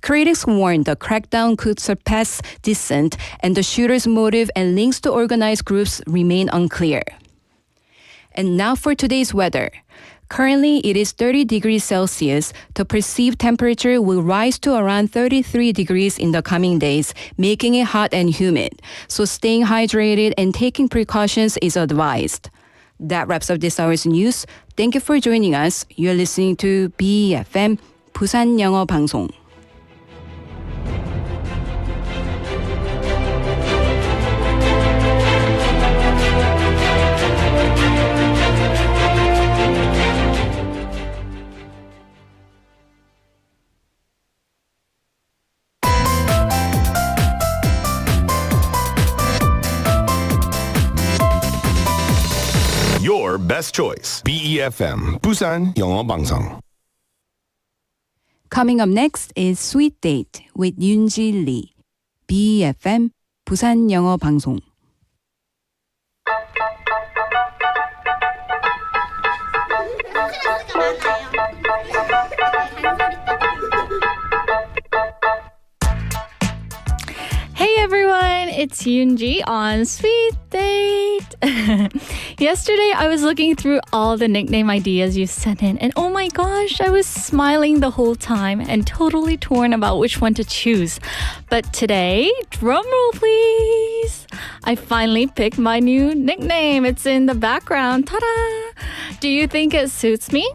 Critics warn the crackdown could surpass dissent, and the shooter's motive and links to organized groups remain unclear. And now for today's weather. Currently, it is 30 degrees Celsius. The perceived temperature will rise to around 33 degrees in the coming days, making it hot and humid. So staying hydrated and taking precautions is advised. That wraps up this hour's news. Thank you for joining us. You're listening to BFM 부산영어방송. Your best choice. BEFM Busan 영어방송. Coming up next is Sweet Date with Yoonji Lee. BFM 부산영어방송. Hey everyone, it's Yoonji on Sweet Date. Yesterday I was looking through all the nickname ideas you sent in, and oh my gosh, I was smiling the whole time and totally torn about which one to choose. But today, drumroll please, I finally picked my new nickname. It's in the background. Ta-da! Do you think it suits me?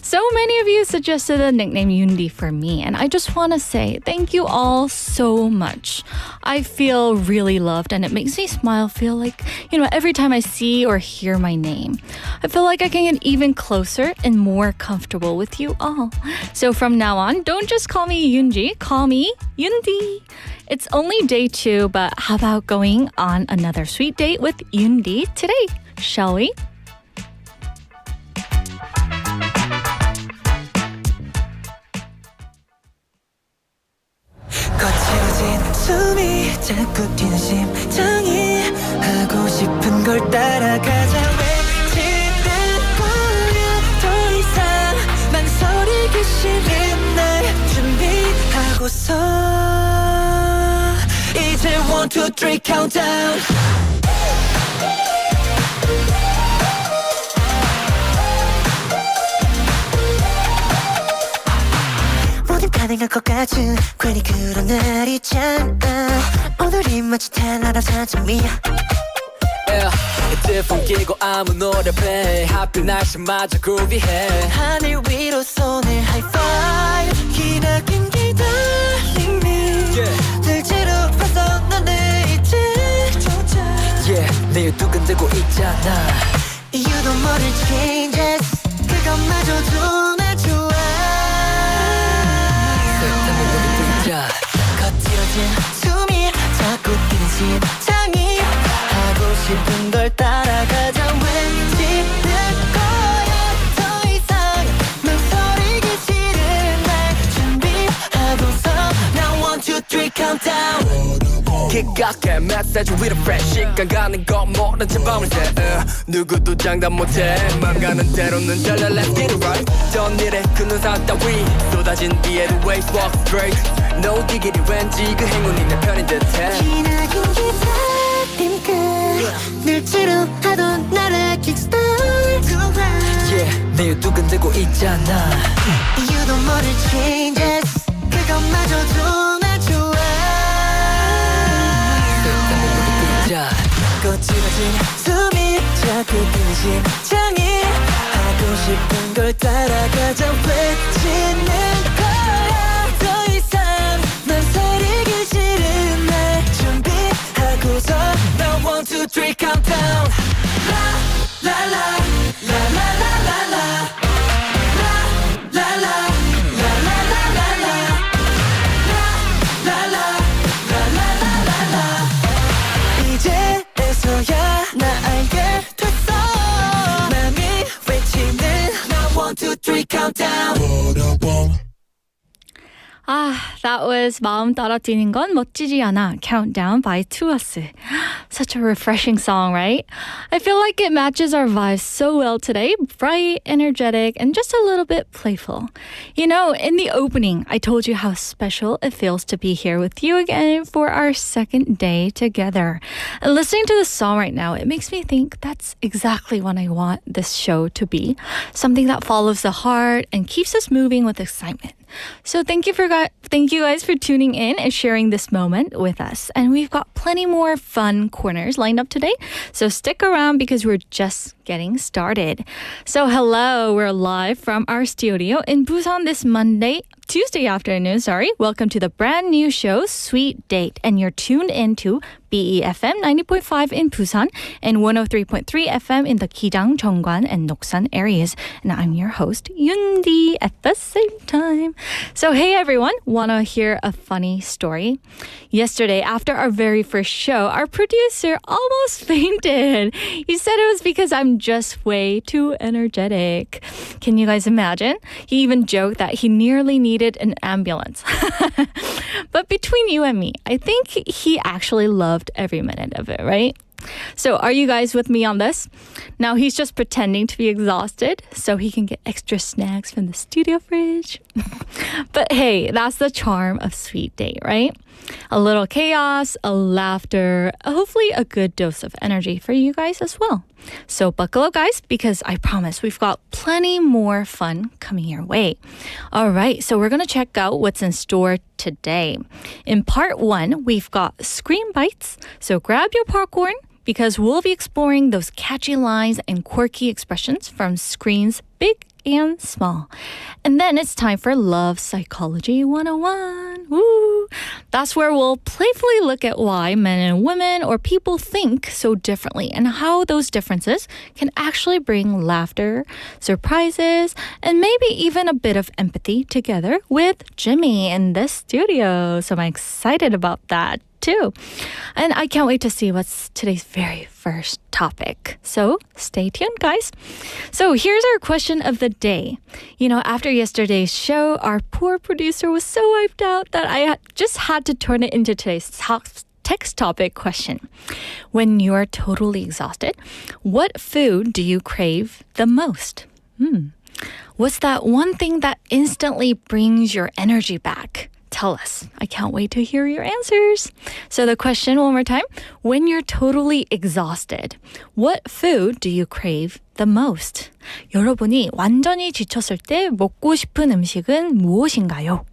So many of you suggested the nickname Yundi for me, and I just want to say thank you all so much. I feel really loved, and it makes me smile, feel like, every time I see or hear my name. I feel like I can get even closer and more comfortable with you all. So from now on, don't just call me Yoonji, call me Yundi. It's only day 2, but how about going on another sweet date with Yundi today, shall we? 거칠어진 숨이 자꾸 뛰는 심장이 하고 싶은 걸 따라가자 외치는 거야 더 이상 망설이기 싫은 날 준비하고서 이제 1, 2, 3 countdown 가능할 것 같은 괜히 그런 날 있잖아 오늘이 마치 달나라서 아침이야 헤드폰 끼고 아무 노래 play 하필 날씨마저 그루비해 하늘 위로 손을 high five 기나긴 기다림이 들지로 봤어 너네 이제 내일 두근대고 있잖아 이유도 모를 changes 그것마저도 날 좋아 거칠어진 숨이 자꾸 뛰는 심장이 하고 싶은 걸 따라가자 외치는 거야 더 이상 망설이기 싫은 날 준비하고서 Now 1, 2, 3 countdown 기각해 메시지 with a fresh 시간 가는 거 모른 채 밤을 새 누구도 장담 못해 맘 가는 대로는 달려 Let's get it right 전일에 그 눈살 따위 쏟아진 뒤에도 waves walk straight No diggity 왠지 그 행운이 내 편인 듯해 기나긴 기다림 끝 늘지로 하던 나를 kickstart 내일 두근대고 있잖아 이유도 모를 changes 그것마저도 날 좋아 거칠어진 숨이 자꾸 뛰는 심장이 하고 싶은 걸 따라가자 외치는 거야 더 이상 망설이기 싫은 날 준비하고서 Now 1, 2, 3 countdown La la la la la la la la La la la la la la la la La la la la la la la la 이제서야 나 알게 됐어 맘이 외치는 Now 1, 2, 3 countdown That was 마음 따라 뛰는 건 멋지지 않아. Countdown by Tue. Such a refreshing song, right? I feel like it matches our vibes so well today. Bright, energetic, and just a little bit playful. You know, in the opening, I told you how special it feels to be here with you again for our second day together. And listening to the song right now, it makes me think that's exactly what I want this show to be. Something that follows the heart and keeps us moving with excitement. So thank you guys for tuning in and sharing this moment with us. And we've got plenty more fun corners lined up today. So stick around because we're just getting started. So hello, we're live from our studio in Busan this Tuesday afternoon. Welcome to the brand new show, Sweet Date. And you're tuned into BEFM 90.5 in Busan and 103.3 FM in the Gijang, Jeongwan, and Noksan areas. And I'm your host, Yundi, at the same time. So hey everyone, wanna hear a funny story? Yesterday, after our very first show, our producer almost fainted. He said it was because I'm just way too energetic. Can you guys imagine? He even joked that he nearly needed an ambulance. But between you and me, I think he actually loved every minute of it, right? So are you guys with me on this? Now he's just pretending to be exhausted so he can get extra snacks from the studio fridge. But hey, that's the charm of Sweet Date, right? A little chaos, a laughter, hopefully a good dose of energy for you guys as well. So buckle up, guys, because I promise we've got plenty more fun coming your way. All right, so we're going to check out what's in store today. In part 1, we've got Screen Bites. So grab your popcorn because we'll be exploring those catchy lines and quirky expressions from screens big and small. And then it's time for Love Psychology 101. Woo! That's where we'll playfully look at why men and women or people think so differently and how those differences can actually bring laughter, surprises, and maybe even a bit of empathy together with Jimmy in the studio. So I'm excited about that too. And I can't wait to see what's today's very first topic. So stay tuned, guys. So here's our question of the day. You know, after yesterday's show, our poor producer was so wiped out that I just had to turn it into today's text topic question. When you're totally exhausted, what food do you crave the most? What's that one thing that instantly brings your energy back? Tell us. I can't wait to hear your answers. So the question one more time. When you're totally exhausted, what food do you crave the most? 여러분이 완전히 지쳤을 때 먹고 싶은 음식은 무엇인가요?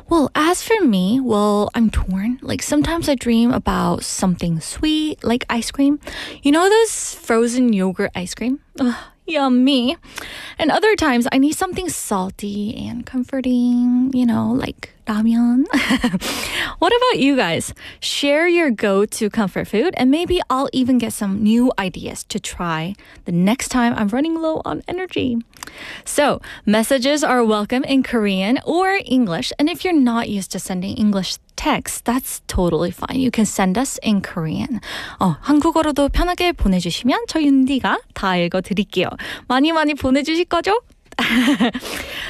Well, as for me, I'm torn. Like sometimes I dream about something sweet, like ice cream. You know those frozen yogurt ice cream? Ugh, yummy. And other times I need something salty and comforting, you know, like ramen. What about you guys? Share your go-to comfort food and maybe I'll even get some new ideas to try the next time I'm running low on energy. So, messages are welcome in Korean or English. And if you're not used to sending English text, that's totally fine. You can send us in Korean. 한국어로도 편하게 보내주시면 저 윤디가 다 읽어드릴게요. 많이 보내주실 거죠?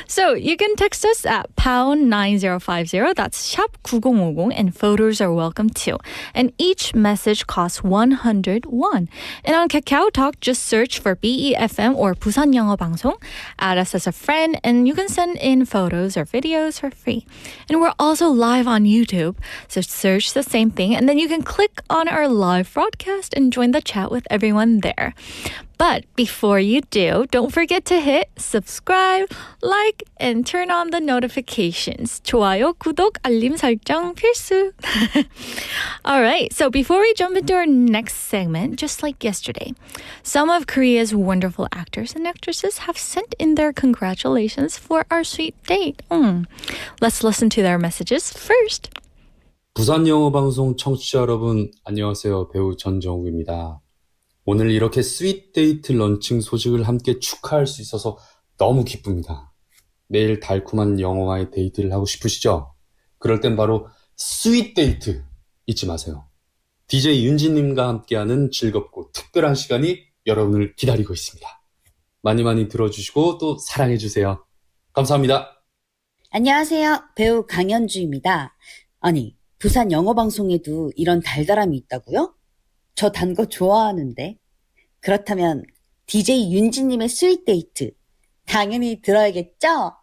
So you can text us at pound 9050. That's 샵 9050 and photos are welcome too. And each message costs 100 won. And on Kakao Talk, just search for BEFM or 부산영어방송. Add us as a friend and you can send in photos or videos for free. And we're also live on YouTube. So search the same thing and then you can click on our live broadcast and join the chat with everyone there. But before you do, don't forget to hit subscribe, like, and turn on the notifications. 좋아요, 구독, 알림 설정 필수. All right, so before we jump into our next segment, just like yesterday, some of Korea's wonderful actors and actresses have sent in their congratulations for our sweet date. Let's listen to their messages first. 부산영어방송 청취자 여러분, 안녕하세요. 배우 전정욱입니다. 오늘 이렇게 스윗 데이트 런칭 소식을 함께 축하할 수 있어서 너무 기쁩니다. 매일 달콤한 영어와의 데이트를 하고 싶으시죠? 그럴 땐 바로 스윗 데이트 잊지 마세요. DJ 윤지님과 함께하는 즐겁고 특별한 시간이 여러분을 기다리고 있습니다. 많이 들어주시고 또 사랑해주세요. 감사합니다. 안녕하세요. 배우 강현주입니다. 아니, 부산 영어방송에도 이런 달달함이 있다고요? 저 단 거 좋아하는데. 그렇다면 DJ 윤지님의 스윗 데이트 당연히 들어야겠죠?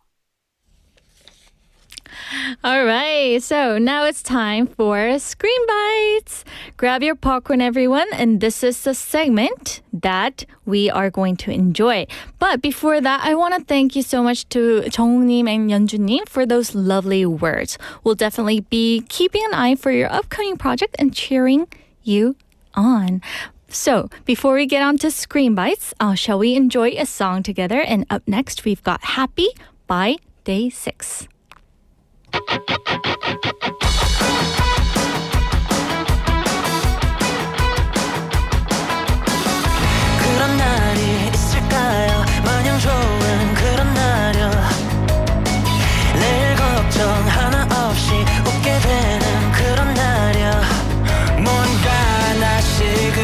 All right, so now it's time for Screen Bites. Grab your popcorn, everyone, and this is the segment that we are going to enjoy. But before that, I want to thank you so much to 정욱님 and 연주님 for those lovely words. We'll definitely be keeping an eye for your upcoming project and cheering you on. So, before we get on to Screen Bites, shall we enjoy a song together? And up next, we've got Happy by Day6. 그런 날이 있을까요? 마냥 좋은 그런 날이요. 내일 걱정 하나 없이 웃게 되는 그런 날이요. 뭔가 하나씩은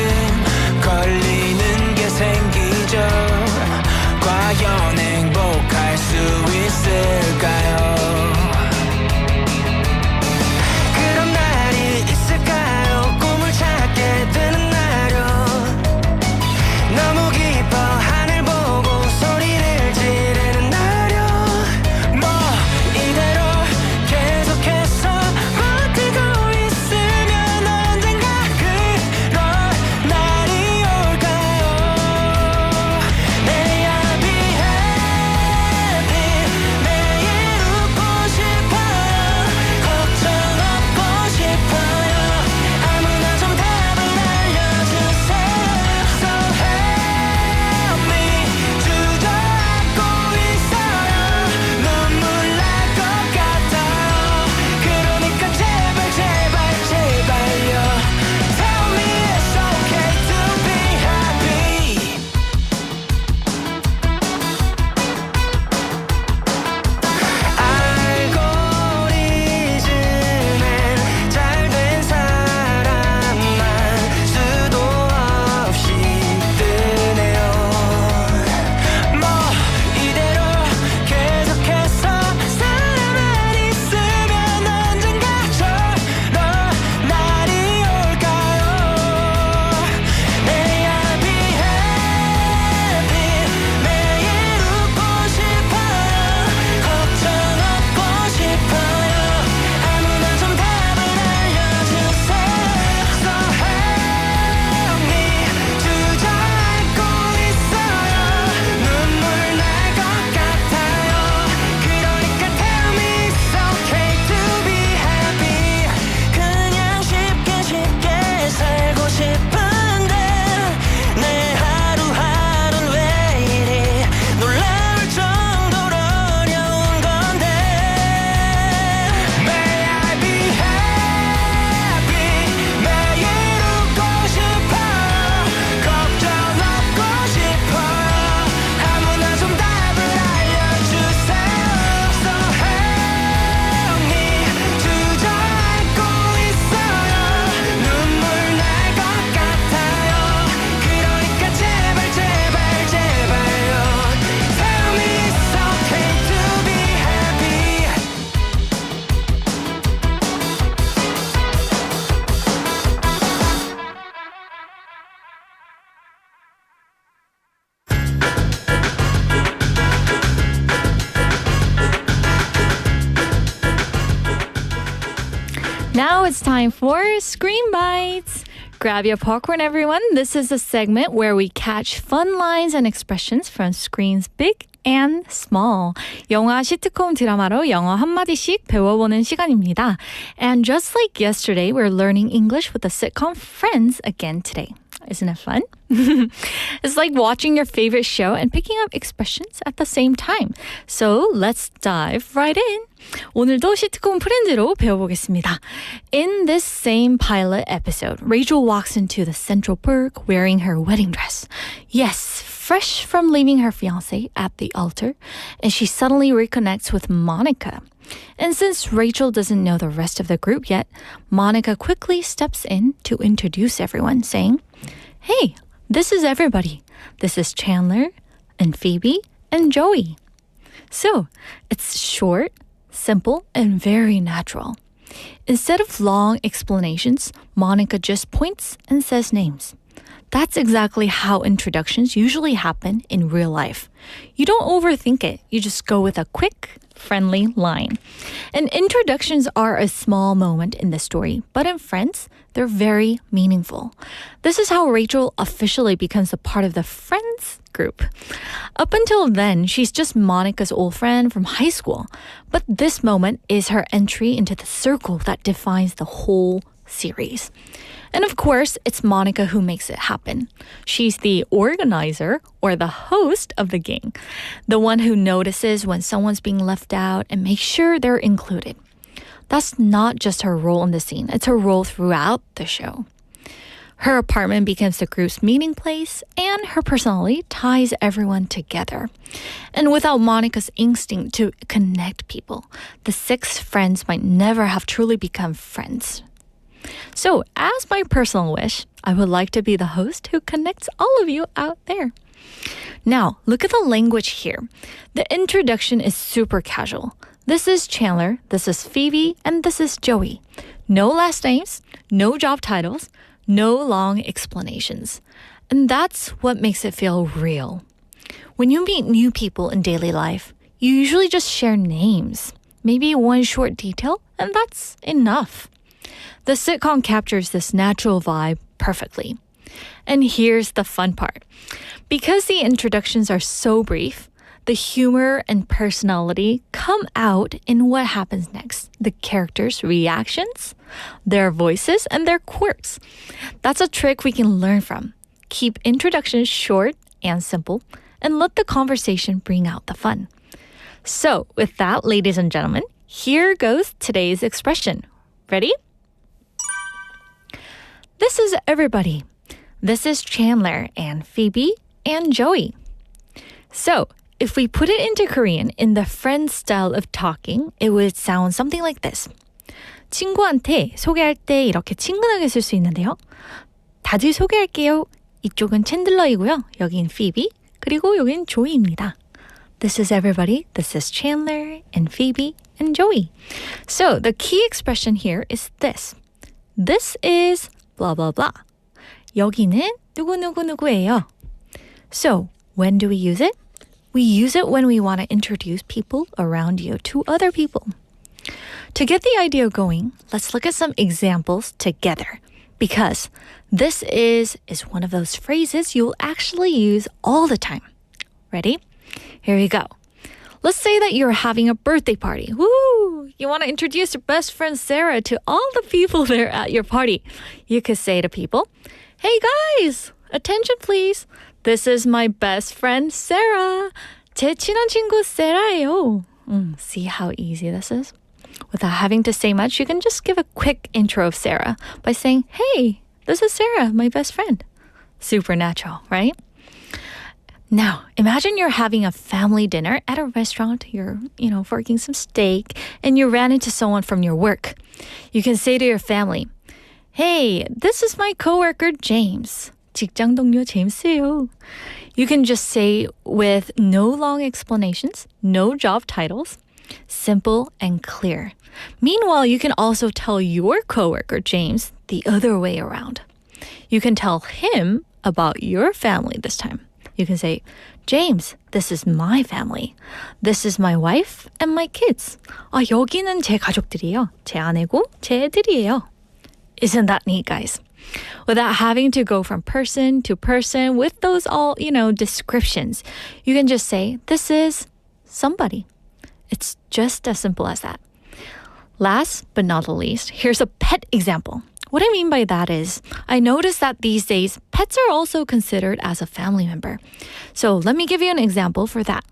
걸리는 게 생기죠. 과연 행복할 수 있을까요? Now it's time for Screen Bites. Grab your popcorn, everyone. This is a segment where we catch fun lines and expressions from screens big and small. 영화 시트콤 드라마로 영어 한마디씩 배워보는 시간입니다. And just like yesterday, we're learning English with the sitcom Friends again today. Isn't it fun? It's like watching your favorite show and picking up expressions at the same time. So let's dive right in. 오늘도 시트콤 프렌즈로 배워보겠습니다. In this same pilot episode, Rachel walks into the Central Park wearing her wedding dress. Yes, fresh from leaving her fiancé at the altar, and she suddenly reconnects with Monica. And since Rachel doesn't know the rest of the group yet, Monica quickly steps in to introduce everyone, saying, "Hey, this is everybody. This is Chandler and Phoebe and Joey." So, it's short, simple, and very natural. Instead of long explanations, Monica just points and says names. That's exactly how introductions usually happen in real life. You don't overthink it. You just go with a quick, friendly line. And introductions are a small moment in the story, but in Friends, they're very meaningful. This is how Rachel officially becomes a part of the Friends group. Up until then, she's just Monica's old friend from high school. But this moment is her entry into the circle that defines the whole series. And of course, it's Monica who makes it happen. She's the organizer or the host of the gang, the one who notices when someone's being left out and makes sure they're included. That's not just her role in the scene, it's her role throughout the show. Her apartment becomes the group's meeting place, and her personality ties everyone together. And without Monica's instinct to connect people, the 6 friends might never have truly become friends. So, as my personal wish, I would like to be the host who connects all of you out there. Now, look at the language here. The introduction is super casual. This is Chandler, this is Phoebe, and this is Joey. No last names, no job titles, no long explanations. And that's what makes it feel real. When you meet new people in daily life, you usually just share names, maybe one short detail, and that's enough. The sitcom captures this natural vibe perfectly. And here's the fun part. Because the introductions are so brief, the humor and personality come out in what happens next. The characters' reactions, their voices, and their quirks. That's a trick we can learn from. Keep introductions short and simple, and let the conversation bring out the fun. So, with that, ladies and gentlemen, here goes today's expression. Ready? This is everybody. This is Chandler and Phoebe and Joey. So, if we put it into Korean in the Friends style of talking, it would sound something like this. 친구한테 소개할 때 이렇게 친근하게 쓸 수 있는데요. 다들 소개할게요. 이쪽은 챈들러이고요. 여긴 Phoebe, 그리고 여긴 조이입니다. This is everybody. This is Chandler and Phoebe and Joey. So, the key expression here is this. This is blah blah blah. 여기는 누구누구누구예요. So, when do we use it? We use it when we want to introduce people around you to other people. To get the idea going, let's look at some examples together. Because this is one of those phrases you'll actually use all the time. Ready? Here we go. Let's say that you're having a birthday party. Woo! You want to introduce your best friend Sarah to all the people there at your party. You could say to people, "Hey guys, attention please. This is my best friend Sarah. 제 친한 친구 Sarah예요." See how easy this is? Without having to say much, you can just give a quick intro of Sarah by saying, "Hey, this is Sarah, my best friend." Super natural, right? Now, imagine you're having a family dinner at a restaurant. You're, forking some steak, and you ran into someone from your work. You can say to your family, "Hey, this is my coworker James. 직장 동료 제임스예요." You can just say with no long explanations, no job titles, simple and clear. Meanwhile, you can also tell your coworker James the other way around. You can tell him about your family this time. You can say, "James, this is my family. This is my wife and my kids. 여기는 제 가족들이에요. 제 아내고 제 애들이에요." Isn't that neat, guys? Without having to go from person to person with those all, descriptions, you can just say, "This is somebody." It's just as simple as that. Last but not the least, here's a pet example. What I mean by that is, I noticed that these days, pets are also considered as a family member. So let me give you an example for that.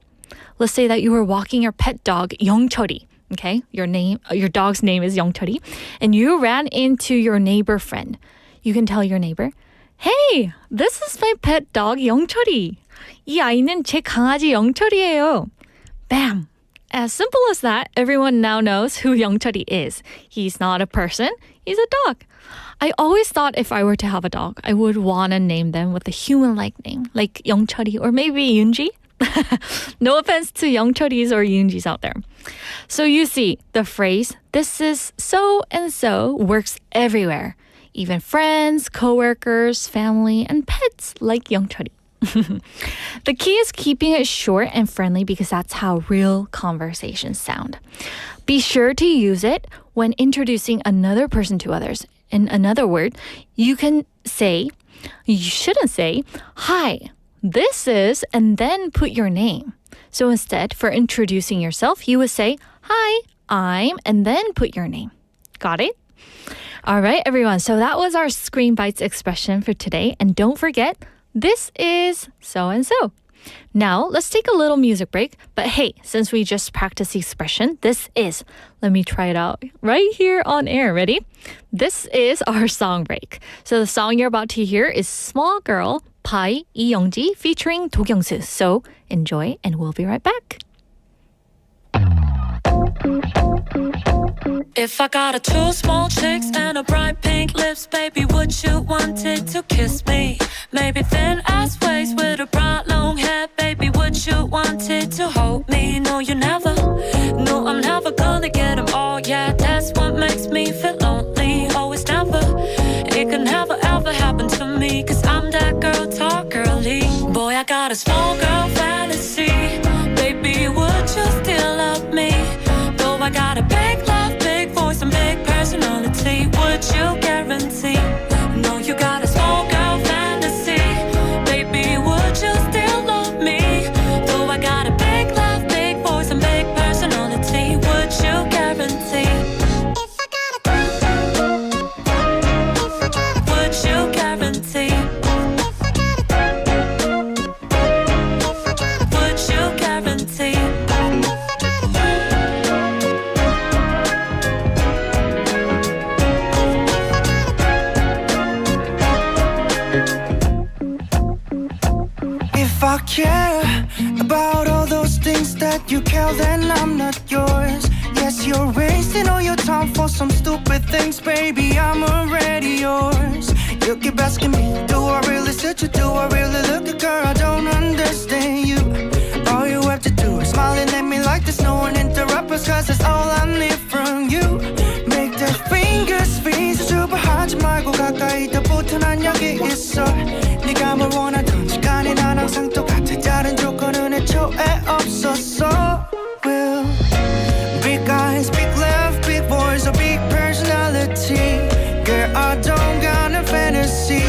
Let's say that you were walking your pet dog, 영철이. Okay, your dog's name is 영철이, and you ran into your neighbor friend. You can tell your neighbor, "Hey, this is my pet dog 영철이. 이 아이는 제 강아지 영철이에요." Bam! As simple as that, everyone now knows who 영철이 is. He's not a person, he's a dog. I always thought if I were to have a dog, I would want to name them with a human-like name, like 영철이 or maybe 윤지. No offense to Youngcheoris or Yoonjis out there. So you see, the phrase, this is so and so works everywhere. Even friends, coworkers, family, and pets like Youngcheori. The key is keeping it short and friendly because that's how real conversations sound. Be sure to use it when introducing another person to others. In another word, you shouldn't say, hi, this is, and then put your name. So instead, for introducing yourself, you would say, hi, I'm, and then put your name. Got it? All right, everyone. So that was our Screen Bites expression for today. And don't forget, this is so-and-so. Now, let's take a little music break. But hey, since we just practiced the expression, this is, let me try it out right here on air. Ready? This is our song break. So the song you're about to hear is Small Girl by Lee Youngji featuring Do Kyung-soo. So enjoy and we'll be right back. If I got a two small chicks and a bright pink lips, baby, would you want it to kiss me? Maybe thin ass waist with a bright long hair, baby, would you want it to hold me? No, you never. No, I'm never gonna get them all. Yeah, that's what makes me feel lonely. Always never. It can never ever happen to me, cause I'm that girl, talk girly. Boy, I got a small girl fantasy. Baby, would you still love me? Though I got a big love, big voice and big personality, would you guarantee? No, you got a small girl fantasy. Baby, would you still love me? Though I got a big love, big voice and big personality, would you guarantee? Would you guarantee? Would you guarantee? If I care about all those things that you care, then I'm not yours. Yes, you're wasting all your time for some stupid things, baby, I'm already yours. You keep asking me, do I really suit you? Do I really look good, girl? I don't understand you. All you have to do is smiling at me like there's no one interrupt us, cause that's all I need from you. Make the fingers freeze, 주부하지 말고 가까이 더 붙어 난 여기 있어. 네가 뭘 원하던 시간이 난 항상 똑같아. 다른 조건은 애초에 없었어. Will big eyes, big laugh, big voice, a big personality. Girl, I don't got a fantasy.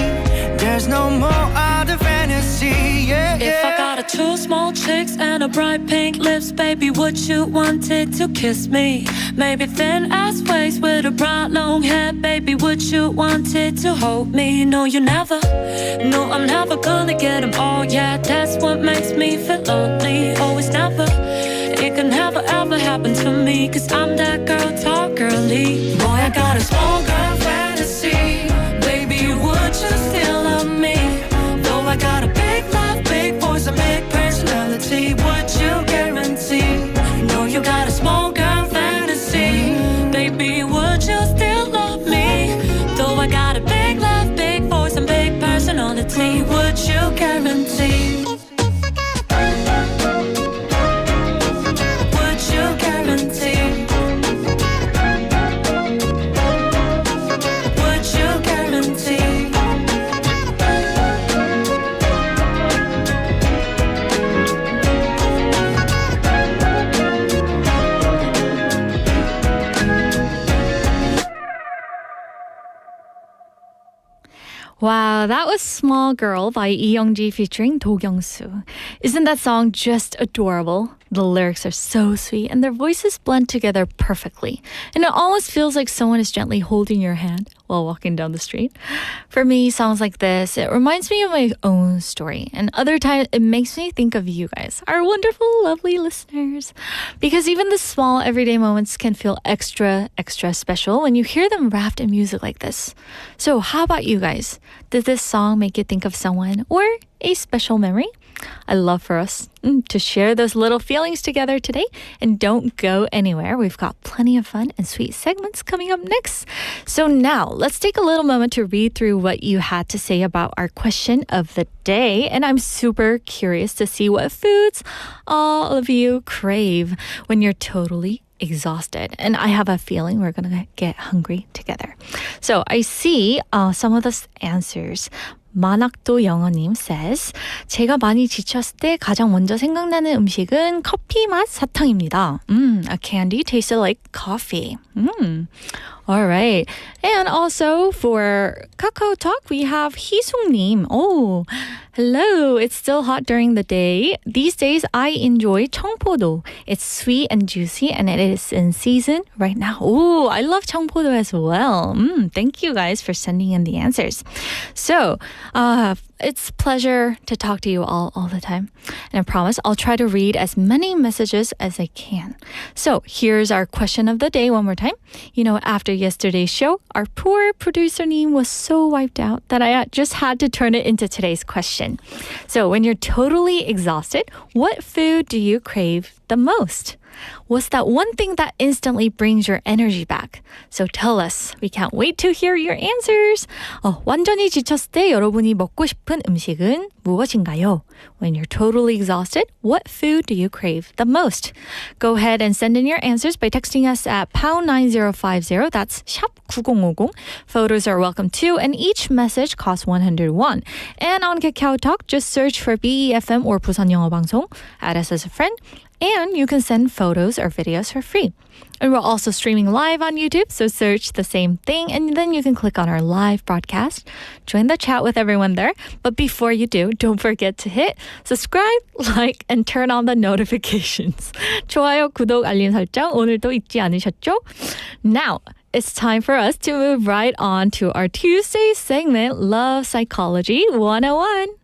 There's no more other fantasy. Yeah, yeah. If I got a two small chicks and a bright pink lips, baby, would you want it to kiss me? Maybe thin ass waist with a bright long hair, baby, would you want it to hold me? No, you never. No, I'm never gonna get them all. Yeah, that's what makes me feel lonely. Always never. It can never ever happen to me, cause I'm that girl, talk girly. Boy, I got a small girl fantasy. Baby, would you still love me? Though I got a big love, big voice, a big personality, would you guarantee? No, you got a small girl fantasy. Baby, would you still love me? Though I got a big love, big voice and big personality, would you guarantee? Would you guarantee? Would you guarantee? Wow, that was Small Girl by Lee Youngji featuring Do Kyung-soo. Isn't that song just adorable? The lyrics are so sweet and their voices blend together perfectly. And it almost feels like someone is gently holding your hand while walking down the street. For me, songs like this, it reminds me of my own story. And other times, it makes me think of you guys, our wonderful, lovely listeners. Because even the small everyday moments can feel extra, extra special when you hear them wrapped in music like this. So how about you guys? Did this song make you think of someone or a special memory? I love for us to share those little feelings together today. And don't go anywhere. We've got plenty of fun and sweet segments coming up next. So now let's take a little moment to read through what you had to say about our question of the day. And I'm super curious to see what foods all of you crave when you're totally exhausted. And I have a feeling we're going to get hungry together. So I see some of the answers. 만학도 영어님 says 제가 많이 지쳤을 때 가장 먼저 생각나는 음식은 커피 맛 사탕입니다. A candy tasted like coffee. All right. And also for Kakao Talk, we have Hisung님. Oh, hello. It's still hot during the day. These days, I enjoy 청포도. It's sweet and juicy, and it is in season right now. Oh, I love 청포도 as well. Thank you guys for sending in the answers. So, it's a pleasure to talk to you all the time. And I promise I'll try to read as many messages as I can. So here's our question of the day one more time. You know, after yesterday's show, our poor producer Neem was so wiped out that I just had to turn it into today's question. So when you're totally exhausted, what food do you crave the most? What's that one thing that instantly brings your energy back? So tell us. We can't wait to hear your answers. 완전히 지쳤을 때 여러분이 먹고 싶은 음식은 무엇인가요? When you're totally exhausted, what food do you crave the most? Go ahead and send in your answers by texting us at #9050. That's 샵 9050. Photos are welcome too, and each message costs 101. And on Kakao Talk, just search for BEFM or 부산영어방송. Add us as a friend. And you can send photos or videos for free. And we're also streaming live on YouTube, so search the same thing, and then you can click on our live broadcast. Join the chat with everyone there. But before you do, don't forget to hit subscribe, like, and turn on the notifications. 좋아요, 구독, 알림 설정 오늘도 잊지 않으셨죠? Now, it's time for us to move right on to our Tuesday segment, Love Psychology 101.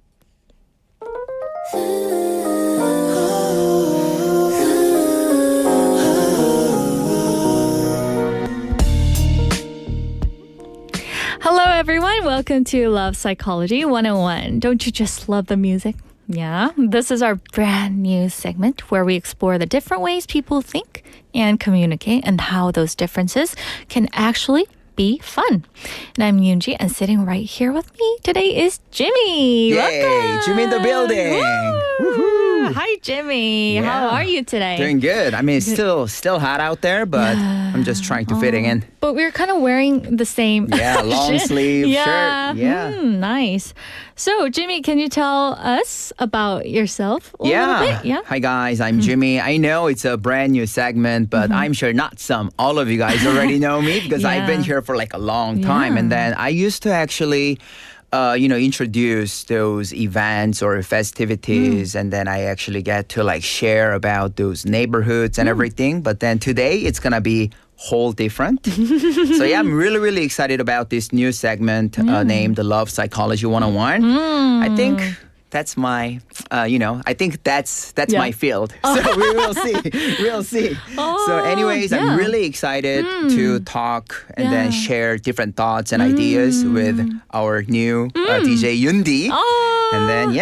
Hello, everyone. Welcome to Love Psychology 101. Don't you just love the music? Yeah. This is our brand new segment where we explore the different ways people think and communicate and how those differences can actually be fun. And I'm Yoonji, and sitting right here with me today is Jimmy. Yay, Welcome. Jimmy in the building. Woohoo. Hi, Jimmy. Yeah. How are you today? Doing good. I mean, it's still hot out there, but I'm just trying to fit in. But we're kind of wearing the same Yeah, long sleeve shirt. Yeah. Nice. So, Jimmy, can you tell us about yourself a little bit? Yeah. Hi, guys. I'm Jimmy. I know it's a brand new segment, but I'm sure all of you guys already know me because I've been here for like a long time. Yeah. And then I used to actually introduce those events or festivities, and then I actually get to like share about those neighborhoods and everything. But then today it's gonna be whole different. So yeah, I'm really, really excited about this new segment named Love Psychology 101. I think that's my, I think that's my field. So we will see. We'll see. So anyways, I'm really excited to talk and then share different thoughts and ideas with our new DJ Yundi. And then,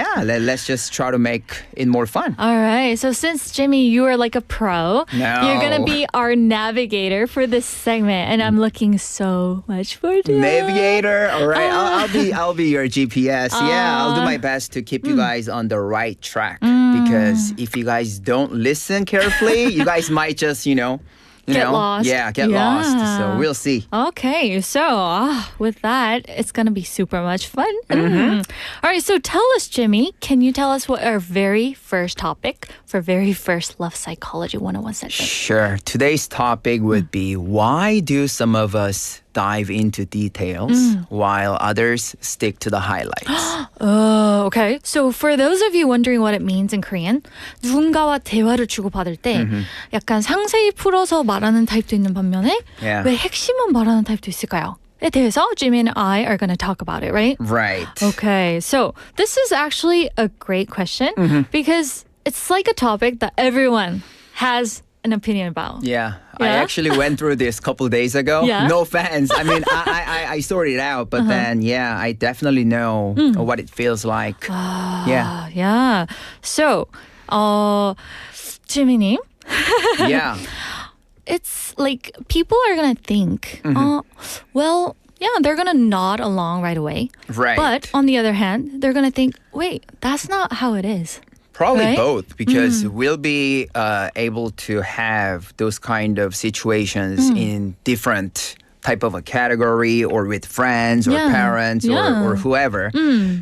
let's just try to make it more fun. All right. So since, Jimmy, you are like a pro, No. you're going to be our navigator for this segment. And I'm looking so much forward to it. Navigator, all right. I'll be your GPS. Yeah, I'll do my best to keep you guys on the right track. Because if you guys don't listen carefully, you guys might just, Get lost. Yeah, get lost. So we'll see. Okay, so with that, it's going to be super much fun. All right, so tell us, Jimmy, can you tell us what our very first topic for very first Love Psychology 101 segment? Sure. Today's topic would be, why do some of us dive into details while others stick to the highlights? Okay. So for those of you wondering what it means in Korean, 누군가와 대화를 주고받을 때 약간 상세히 풀어서 말하는 타입도 있는 반면에 왜 핵심만 말하는 타입도 있을까요? 에 대해서 Jimmy and I are going to talk about it, right? Right. Okay. So this is actually a great question because it's like a topic that everyone has an opinion about. Yeah. I Yeah? actually went through this a couple days ago. Yeah? No offense. I mean, I sorted it out, but then, yeah, I definitely know what it feels like. Yeah. Yeah. So, 지민님, Yeah. it's like people are gonna think, well, yeah, they're gonna nod along right away. Right. But on the other hand, they're gonna think, wait, that's not how it is. Probably Right? both, because we'll be able to have those kind of situations in different type of a category, or with friends or Yeah. parents Yeah. or whoever.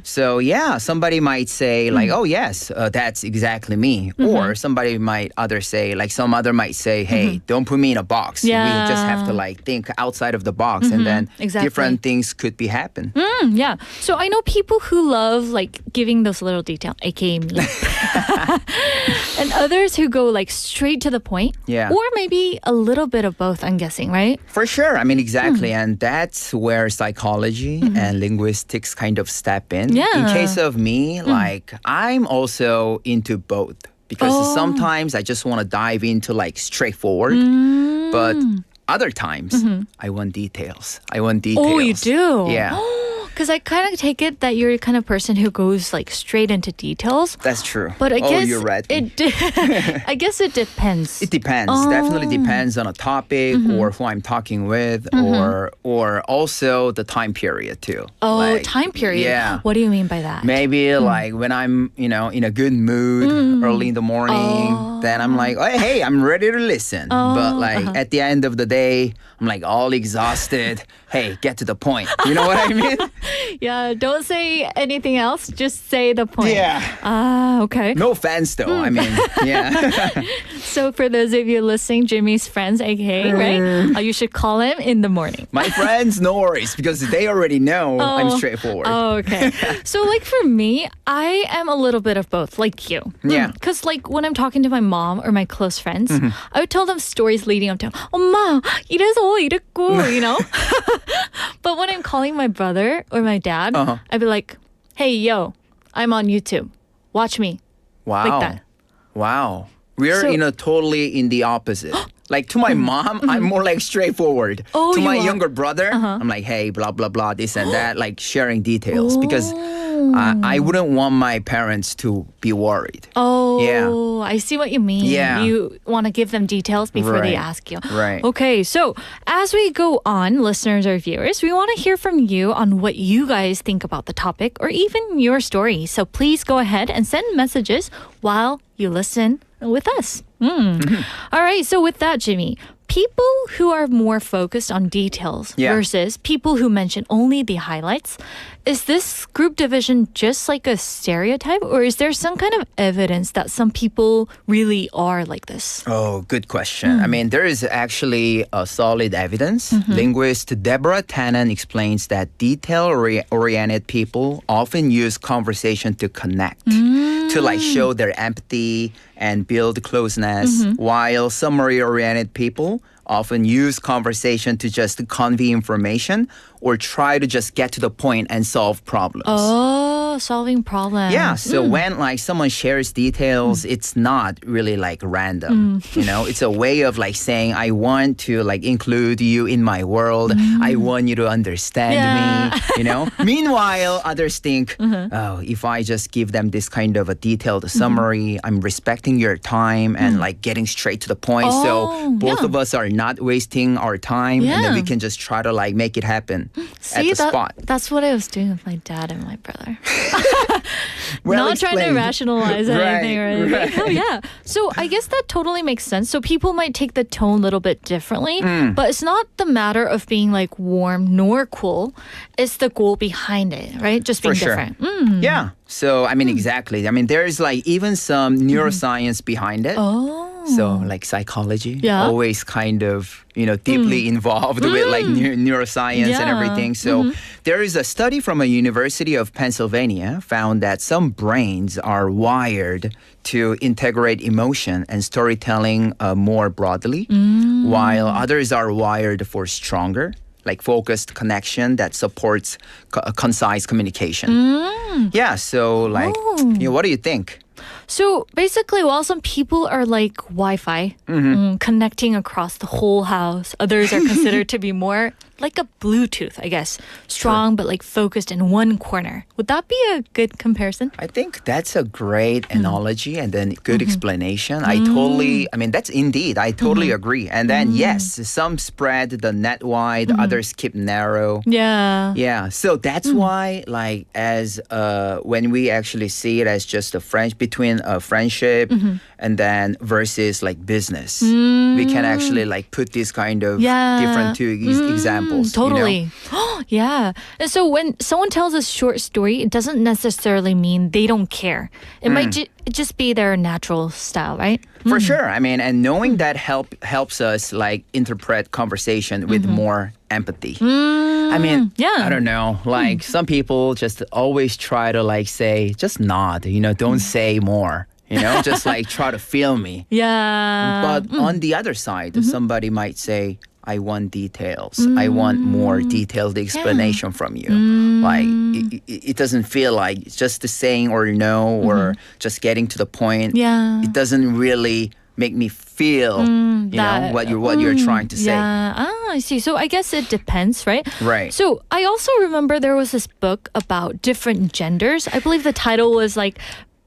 So yeah, somebody might say like, oh yes, that's exactly me. Or somebody might say, like some other might say, hey, don't put me in a box. Yeah. We just have to like think outside of the box, and then Exactly. different things could be happen. Yeah. So I know people who love like giving those little details, aka me. And others who go like straight to the point. Yeah. Or maybe a little bit of both, I'm guessing, right? For sure. I mean, exactly. And that's where psychology and linguistics kind of step in. Yeah. In case of me, like, I'm also into both, because sometimes I just want to dive into like straightforward, but other times I want details. Oh, you do? Yeah. Because I kind of take it that you're the kind of person who goes like straight into details. That's true. But I guess you're right. I guess it depends. It depends. Definitely depends on a topic or who I'm talking with, or also the time period too. Oh, Like, time period. Yeah. What do you mean by that? Maybe like when I'm, in a good mood early in the morning, then I'm like, oh, hey, I'm ready to listen. But like at the end of the day, I'm like all exhausted. Hey, get to the point. You know what I mean? Yeah, don't say anything else. Just say the point. Yeah. Ah, okay. No offense though. I mean, yeah. So for those of you listening, Jimmy's friends, aka, right? You should call him in the morning. My friends, no worries, because they already know I'm straightforward. Oh, okay. So like for me, I am a little bit of both, like you. Yeah. Because like when I'm talking to my mom or my close friends, I would tell them stories leading up to, 엄마, 이래서 이랬고, you know? But when I'm calling my brother or my dad, I'd be like, hey, yo, I'm on YouTube. Watch me. Wow. Like that. Wow. We're So- totally in the opposite. Like to my mom, I'm more like straightforward. Oh, to you my are? younger brother, I'm like, hey, blah, blah, blah, this and that, like sharing details, because I wouldn't want my parents to be worried. Oh, Yeah. I see what you mean. Yeah. You want to give them details before they Right. ask you. Right. Okay, so as we go on, listeners or viewers, we want to hear from you on what you guys think about the topic or even your story. So please go ahead and send messages while you listen with us. All right, so with that, Jimmy, people who are more focused on details Yeah. versus people who mention only the highlights, is this group division just like a stereotype, or is there some kind of evidence that some people really are like this? Oh, good question. I mean, there is actually a solid evidence. Linguist Deborah Tannen explains that detail-oriented people often use conversation to connect, to like show their empathy and build closeness, while summary-oriented people often use conversation to just convey information or try to just get to the point and solve problems. Oh, solving problems. Yeah, so when like someone shares details, it's not really like random. It's a way of like saying, I want to like include you in my world. I want you to understand me, Meanwhile, others think, oh, if I just give them this kind of a detailed summary, I'm respecting your time and like getting straight to the point. So both of us are not wasting our time, and then we can just try to like make it happen at the spot. That's what I was doing with my dad and my brother. Well Not trying to explained. rationalize anything or anything. Right. Oh, yeah. So I guess that totally makes sense. So people might take the tone a little bit differently, but it's not the matter of being like warm nor cool. It's the goal behind it, right? Just being For sure. different. Yeah. So, I mean, exactly. I mean, there's like even some neuroscience behind it. Oh. So, like psychology, Yeah. always kind of, deeply involved with like neuroscience and Yeah. everything. So, there is a study from a University of Pennsylvania found that some brains are wired to integrate emotion and storytelling more broadly, while others are wired for stronger, like focused connection that supports concise communication. Yeah, so like, what do you think? So basically, while some people are like Wi-Fi, connecting across the whole house, others are considered to be more like a Bluetooth, I guess. Strong, but like focused in one corner. Would that be a good comparison? I think that's a great analogy and then good explanation. I mean, that's indeed, I totally agree. And then, yes, some spread the net wide, others keep narrow. Yeah. Yeah, so that's why, like, as when we actually see it as just a between a friendship and then versus like business, we can actually like put this kind of different two examples. Totally. You know? Yeah. And so when someone tells a short story, it doesn't necessarily mean they don't care. It might just be their natural style, right? For sure. I mean, and knowing that helps us like interpret conversation with more empathy. I mean, I don't know. Like some people just always try to like say, just nod, you know, don't say more. You know, just like try to feel me. Yeah. But on the other side, somebody might say, I want details. I want more detailed explanation from you. Like, it doesn't feel like just saying or no or just getting to the point. Yeah. It doesn't really make me feel, you know, what you're trying to say. Yeah. I see. So I guess it depends, right? Right. So I also remember there was this book about different genders. I believe the title was like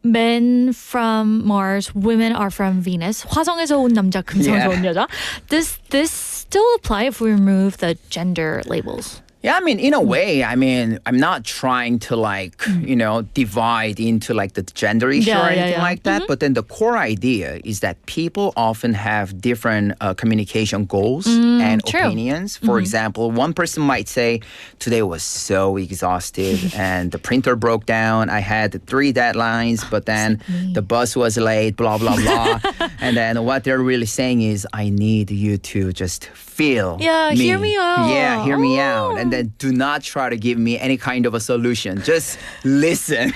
Men from Mars, Women are from Venus. 화성에서 온 남자, 금성에서 온 여자. Does this still apply if we remove the gender labels? Yeah, I mean, in a way, I mean, I'm not trying to like, you know, divide into like the gender issue or anything like that. But then the core idea is that people often have different communication goals and opinions. For example, one person might say, today was so exhausted and the printer broke down. I had 3 deadlines, but then the bus was late, blah, blah, blah. And then what they're really saying is, I need you to just feel me. Hear me out. Yeah, hear me out. And then do not try to give me any kind of a solution. Just listen,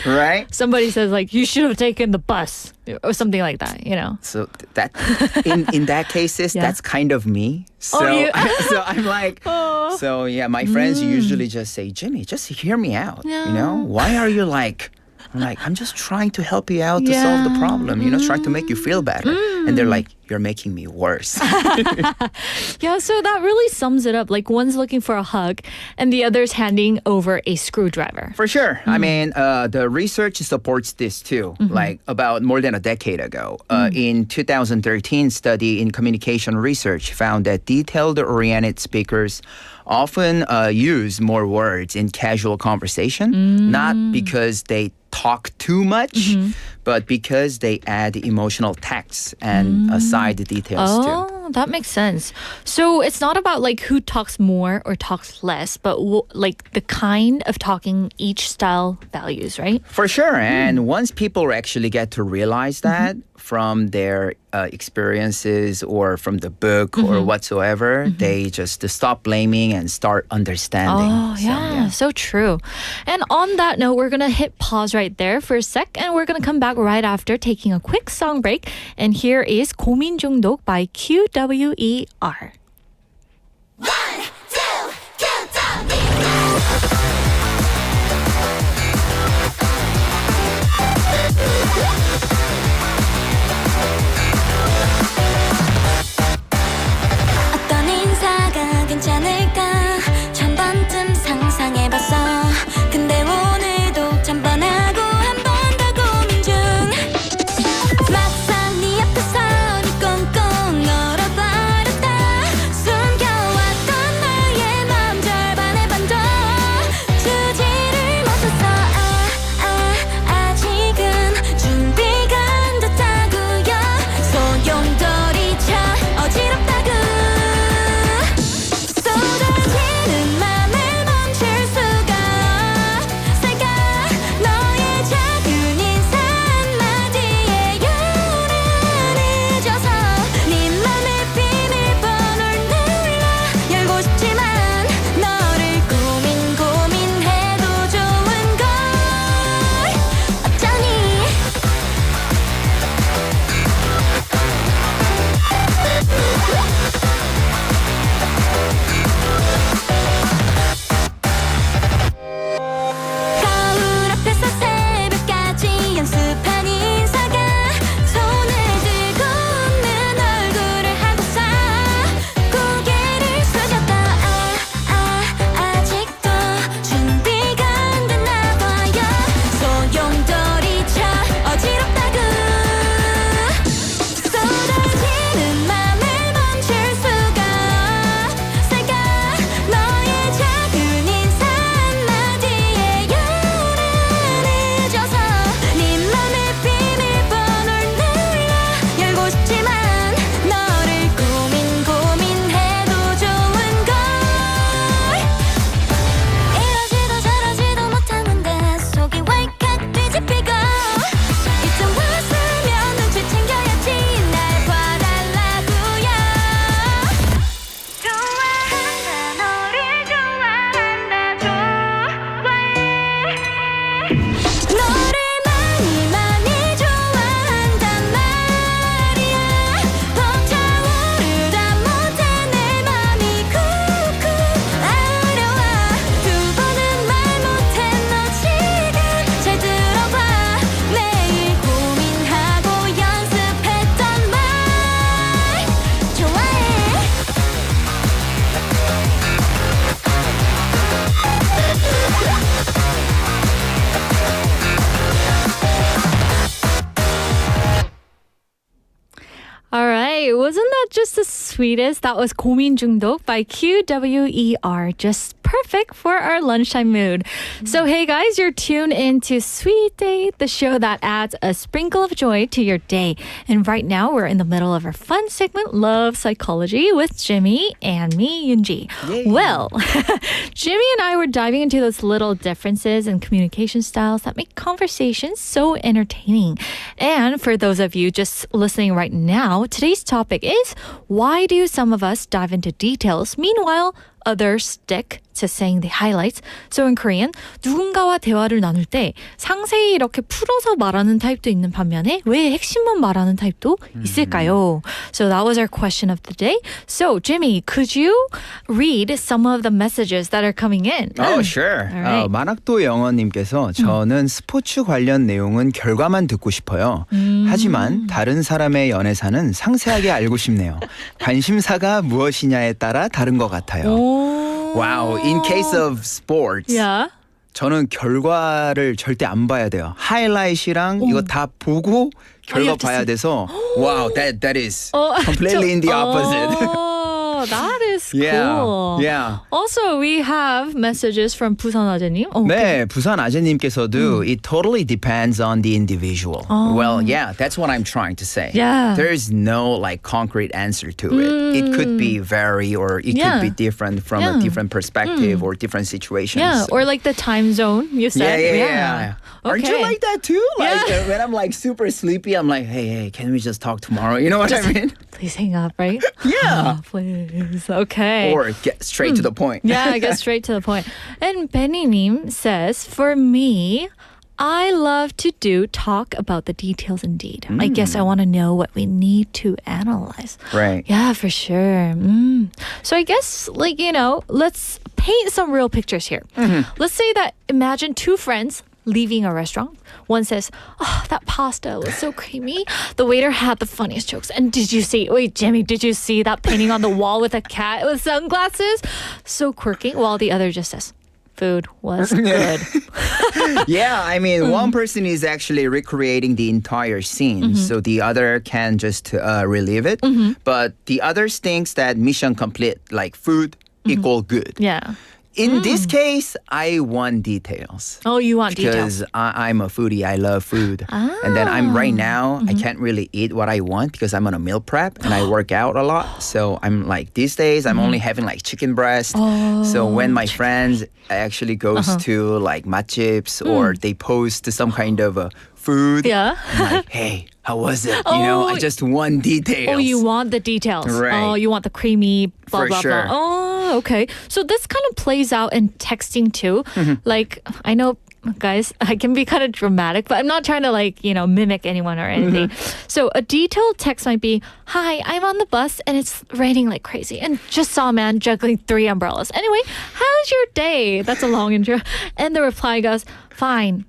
right? Somebody says like, you should have taken the bus or something like that, you know? So that in that cases, that's kind of me. So, so I'm like, so yeah, my friends usually just say, Jimmy, just hear me out. You know, why are you like, I'm like, I'm just trying to help you out to solve the problem, you know, trying to make you feel better. And they're like, you're making me worse. Yeah, so that really sums it up. Like one's looking for a hug and the other's handing over a screwdriver. For sure. I mean, the research supports this too. Like about more than a decade ago, in 2013 study in communication research found that detailed-oriented speakers often use more words in casual conversation, not because they talk too much, but because they add emotional text and side details too. Oh, that makes sense. So it's not about like who talks more or talks less, but like the kind of talking each style values, right? For sure. And once people actually get to realize that from their experiences or from the book or whatsoever, they just stop blaming and start understanding. Oh, yeah, so true. And on that note, we're going to hit pause right there for a sec, and we're going to come back right after taking a quick song break. And here is 고민중독 by QWER. 어떤 인사가 괜찮을까 천 번쯤 상상해봤어 근데 오늘도 천번하고 한 번 더 고민 중 막상 네 앞에서 네 꽁꽁 얼어버렸다 just the sweetest. That was 고민중독 by QWER. Just perfect for our lunchtime mood. So hey guys, you're tuned into Sweet Date, the show that adds a sprinkle of joy to your day. And right now we're in the middle of our fun segment, Love Psychology, with Jimmy and me, Yoonji. Well, Jimmy and I were diving into those little differences in communication styles that make conversations so entertaining. And for those of you just listening right now, today's topic is, why do some of us dive into details, meanwhile others stick to saying the highlights? So in Korean, 누군가와 대화를 나눌 때 상세히 이렇게 풀어서 말하는 타입도 있는 반면에 왜 핵심만 말하는 타입도 있을까요? So that was our question of the day. So Jimmy, could you read some of the messages that are coming in? Oh, sure. All right. 만학도 영어님께서 저는 스포츠 관련 내용은 결과만 듣고 싶어요. 하지만 다른 사람의 연애사는 상세하게 알고 싶네요. 관심사가 무엇이냐에 따라 다른 것 같아요. Wow, in case of sports, Yeah. 저는 결과를 절대 안 봐야 돼요. 하이라이트랑 이거 다 보고 결과 have to 봐야 see. 돼서 wow, that is completely in the opposite. Oh, that is Yeah, cool. yeah. Also, we have messages from Busan 아재님. 네, 부산 아재님께서도 it totally depends on the individual. Well, yeah, that's what I'm trying to say. Yeah. There's no like concrete answer to it. It could be vary or it Yeah. could be different from a different perspective or different situations. Yeah, or like the time zone you said. Yeah. Aren't you Okay. like that too? Like when I'm like super sleepy, I'm like, hey, can we just talk tomorrow? You know what I mean? Please hang up, right? Yeah. Oh, please. Okay. Or get straight to the point. Yeah, I guess straight to the point. And Benny says, for me, I love to talk about the details indeed. I guess I want to know what we need to analyze. Right. Yeah, for sure. So I guess, like, let's paint some real pictures here. Let's say that, imagine two friends leaving a restaurant. One says, oh, that pasta was so creamy. The waiter had the funniest jokes. And wait, Jimmy, did you see that painting on the wall with a cat with sunglasses? So quirky. While the other just says, food was good. Yeah, I mean, one person is actually recreating the entire scene, so the other can just relive it. But the other thinks that mission complete, like food equal good. Yeah. In this case, I want details. Oh, you want details. Because I'm a foodie. I love food. And then right now, I can't really eat what I want because I'm on a meal prep and I work out a lot. So I'm like, these days, I'm only having like chicken breast. So when my friends actually goes to like matchips or they post some kind of food, Yeah. I'm like, hey, how was it? I just want details. Oh, you want the details. Right. Oh, you want the creamy blah, For blah, sure. blah. Oh, okay. So this kind of plays out in texting too. Like, I know, guys, I can be kind of dramatic, but I'm not trying to mimic anyone or anything. So a detailed text might be, hi, I'm on the bus and it's raining like crazy and just saw a man juggling 3 umbrellas. Anyway, how's your day? That's a long intro. And the reply goes, fine.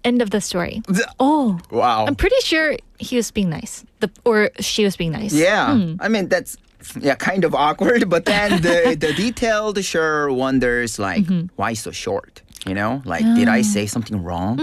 End of the story. Oh. Wow. I'm pretty sure he was being nice. Or she was being nice. Yeah. I mean, that's kind of awkward, but then the detailed sure wonders like, why so short? Like, did I say something wrong?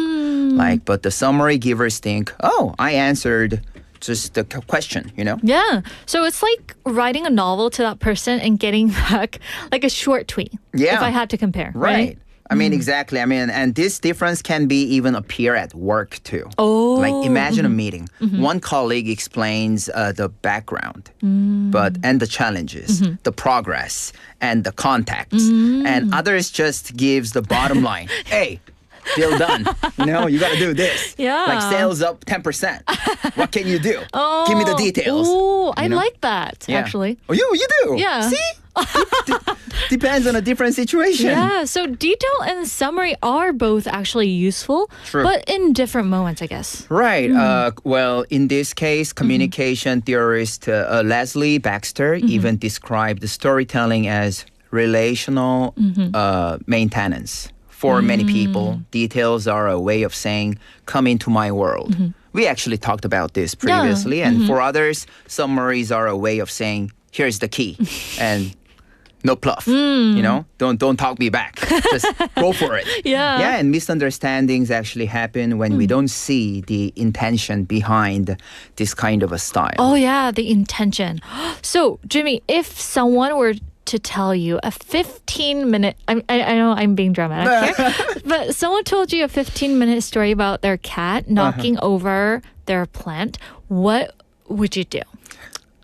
Like, but the summary givers think, oh, I answered just the question, Yeah. So it's like writing a novel to that person and getting back like a short tweet. Yeah. If I had to compare. Right. I mean, exactly. I mean, and this difference can be even appear at work too. Oh. Like imagine a meeting. One colleague explains the background, and the challenges, the progress, and the contacts, and others just gives the bottom line. Hey, deal done. You got to do this. Yeah. Like sales up 10%. What can you do? Give me the details. Oh, I know? like that, Yeah. actually. Oh, you do? Yeah. See? Depends on a different situation. Yeah, so detail and summary are both actually useful, True. but in different moments, I guess. Right. Well, in this case, communication theorist Leslie Baxter even described the storytelling as relational maintenance. For many people, details are a way of saying, come into my world. We actually talked about this previously. And for others, summaries are a way of saying, here's the key. And no bluff. You know, don't talk me back. Just go for it. Yeah. And misunderstandings actually happen when we don't see the intention behind this kind of a style. Oh, yeah, the intention. So, Jimmy, if someone were to tell you a 15-minute... I know I'm being dramatic here, but someone told you a 15-minute story about their cat knocking over their plant, what would you do?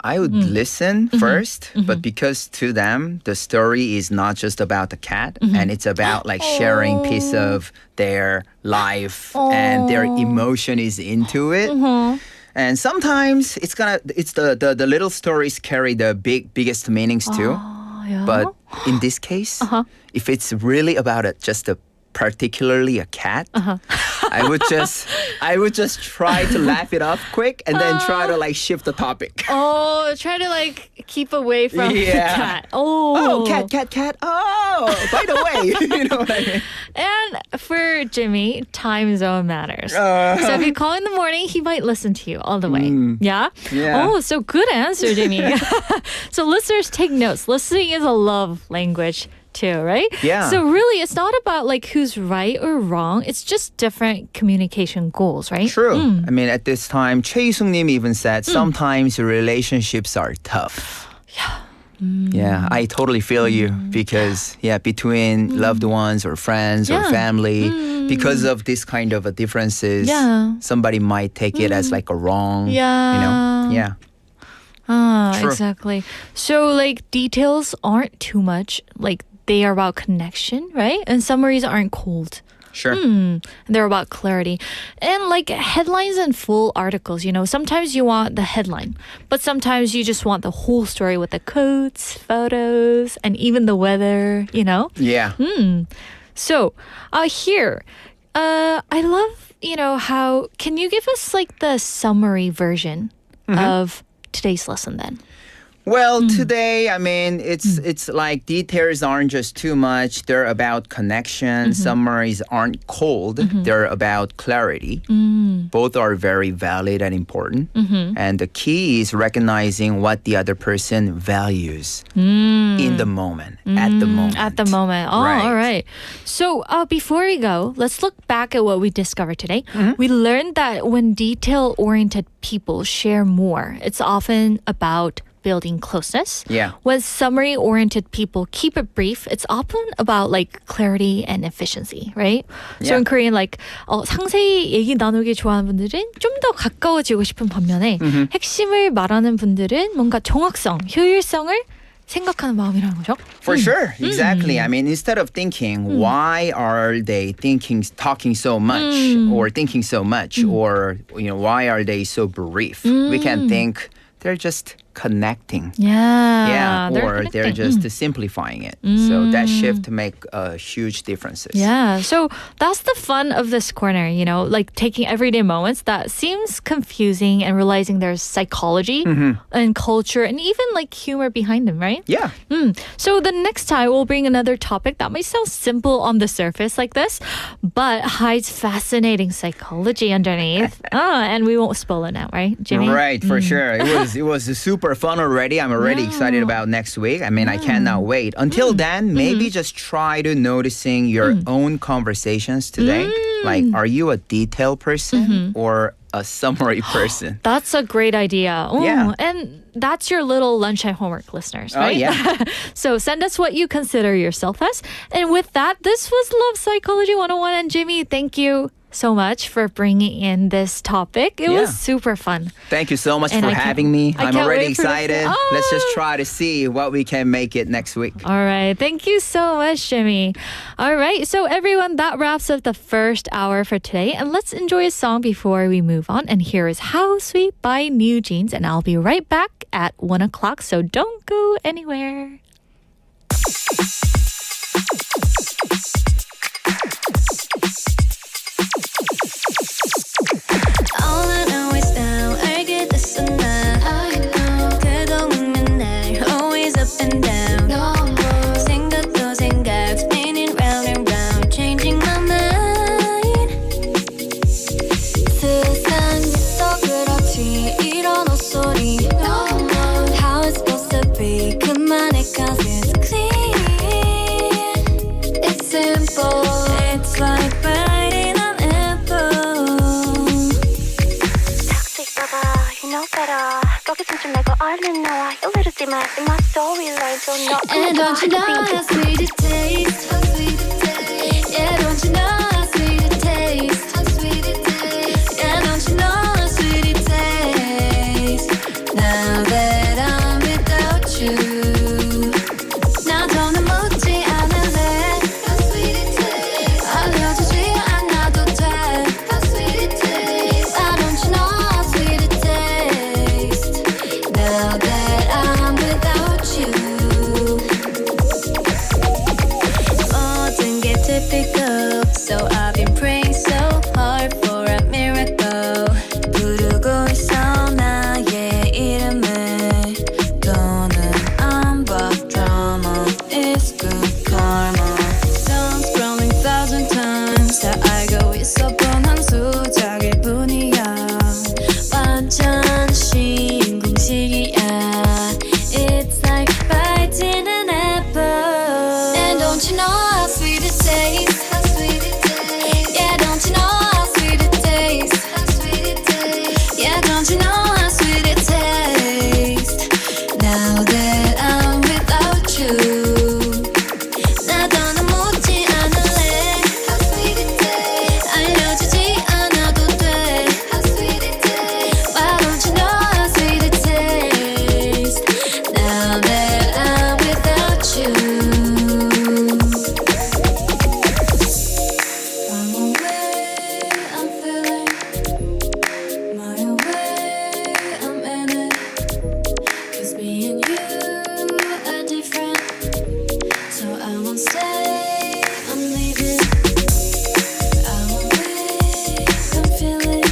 I would listen first, but because to them, the story is not just about the cat, and it's about like sharing piece of their life and their emotion is into it. And sometimes it's the little stories carry the biggest meanings too. Yeah. But in this case, if it's really about particularly a cat, I would just try to laugh it off quick and then try to like shift the topic. Oh, try to like keep away from the cat. Oh, cat. Oh, by the way, you know what I mean? And for Jimmy, time zone matters. So if you call in the morning, he might listen to you all the way. Yeah? Oh, so good answer, Jimmy. So listeners, take notes. Listening is a love language too, right? Yeah. So really, it's not about like who's right or wrong. It's just different communication goals, right? True. I mean, at this time, Choi Sung-nim even said sometimes relationships are tough. Yeah, I totally feel you because between loved ones or friends or family, because of this kind of differences, somebody might take it as like a wrong, you know? Yeah. True. Exactly. So like details aren't too much. Like they are about connection, right? And summaries aren't cold. Sure. They're about clarity. And like headlines and full articles, you know, sometimes you want the headline, but sometimes you just want the whole story with the quotes, photos, and even the weather, you know? Yeah. So here, I love, you know, how, can you give us like the summary version of today's lesson then? Well, today, I mean, it's like details aren't just too much. They're about connection. Summaries aren't cold. They're about clarity. Both are very valid and important. And the key is recognizing what the other person values in the moment, at the moment. At the moment. Oh, Right. all right. So before we go, let's look back at what we discovered today. We learned that when detail-oriented people share more, it's often about building closeness. Yeah. When summary-oriented people keep it brief, it's often about like clarity and efficiency, right? So in Korean, like 상세히 얘기 나누기 좋아하는 분들은 좀 더 가까워지고 싶은 반면에 핵심을 말하는 분들은 뭔가 정확성, 효율성을 생각하는 마음이라는 거죠. For sure, exactly. I mean, instead of thinking, why are they talking so much, or thinking so much, or you know, why are they so brief? We can think they're just connecting. Yeah, or they're just simplifying it. So that shift make huge differences. Yeah, so that's the fun of this corner, you know, like taking everyday moments that seems confusing and realizing there's psychology and culture and even like humor behind them, right? Yeah. So the next time we'll bring another topic that might sound simple on the surface like this, but hides fascinating psychology underneath. And we won't spoil it now, right, Jimmy? Right, for sure. It was super fun already. I'm already excited about next week. I mean, I cannot wait. Until then, maybe just try to noticing your own conversations today. Like, are you a detail person or a summary person? That's a great idea. Oh, Yeah. And that's your little lunchtime homework, listeners, right? Oh, yeah. So send us what you consider yourself as. And with that, this was Love Psychology 101. And Jimmy, thank you so much for bringing in this topic. It was super fun. Thank you so much And for I can't- having me. I I'm can't already wait for the- excited. Let's just try to see what we can make it next week. All right. Thank you so much, Jimmy. All right. So, everyone, that wraps up the first hour for today. And let's enjoy a song before we move on. And here is How Sweet by NewJeans. And I'll be right back at 1 o'clock. So, don't go anywhere. All I know is now 알게 됐어 난 I know 그동안 맨날 always up and down No more 생각도 생각 spinning round and round changing my mind 세상에서 그렇지 이런 헛소리 No more how it's supposed to be 그만해 얼른 나와 You little demon in my storyline So no And don't you know how sweet it tastes? How sweet it tastes. Yeah, don't you know how sweet it tastes? How sweet it tastes. Yeah, don't you know how sweet it tastes? Now that I'm without you. 나 더는 묻지 않을래. How sweet it tastes. 알려주지 않아도 돼. How sweet it tastes. Why don't you know how sweet it tastes? Now that I'm without you. 모든 게 typical. So I've been praying so hard for a miracle. 부르고 있어 나의 이름을. 더는 안 봐 drama. It's good karma. Songs scrolling 1,000 times. 다 알고 있어 뻔한 수작일 뿐이야. 완전 신공식이야. It's like biting an apple. And don't you know how sweet it tastes? How sweet it tastes. Yeah, don't you know how sweet it tastes? How sweet it tastes. Yeah, don't you know how sweet it tastes? Now that I'm without you. 나 더는 묻지 않을래. How sweet it tastes. 알려주지 않아도 돼. How sweet it tastes. Why don't you know how sweet it tastes? Now that I'm without you. I'm away, I'm feeling my way, I'm in it. 'Cause me and you are different. So I won't stay, I'm leaving. I'm away, I'm feeling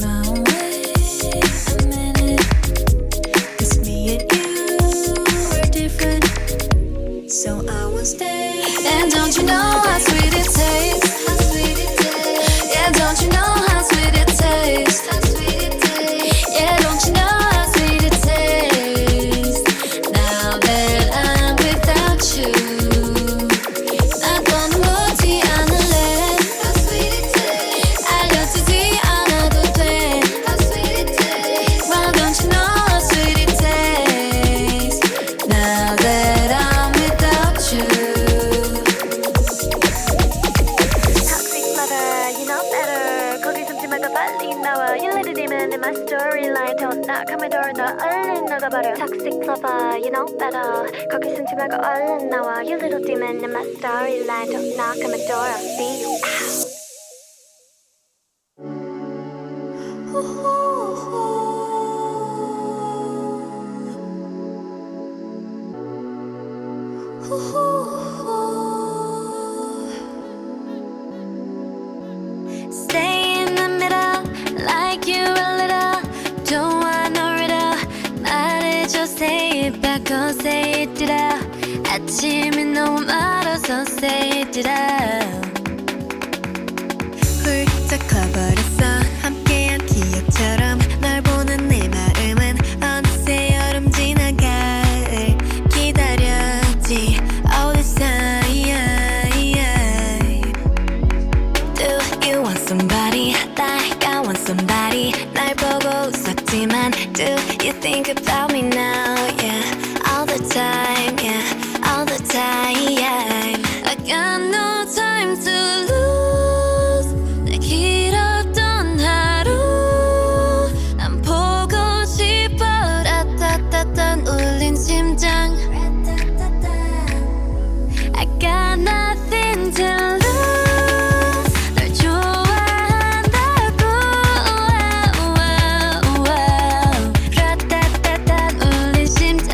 my way, I'm in it. 'Cause me and you are different. So I won't stay. And don't you know how sweet it tastes? How sweet it tastes. Yeah, don't you know how sweet it tastes? How sweet it tastes. Yeah, don't you know how sweet it tastes? Now that I'm without you. 나 더는 묻지 않을래. How sweet it tastes. 알려주지 않아도 돼. How sweet it tastes. Why don't you know how sweet it tastes? Now that I'm without you. Toxic lover, you know better 거기 숨지 말고 빨리 나와 You little demon in my storyline Don't knock on my door 너 얼른 나가버려 Toxic lover, you know better 거기 숨지 말고 얼른 나와 You little demon in my storyline Don't knock on my door I'll see you out Stay in the middle, like you a little. Don't want no riddle. 말해줘, say it back, oh say it out. 아침이 너무 멀어서 say it out. 훌쩍 커버렸어, 함께한 기억처럼. 널 보는 내 마음은 어느새 여름 지나 가을 기다렸지. All this time. Do you want somebody like I want somebody? 날 보고 웃었지만 do you think about me now? Yeah, all the time, yeah, all the time. I got no time to lose. 내 길었던 하루 난 보고 싶어. 라따따따 울린 심장. I got nothing to lose. 널 좋아한다고. 라따따따 울린 심장.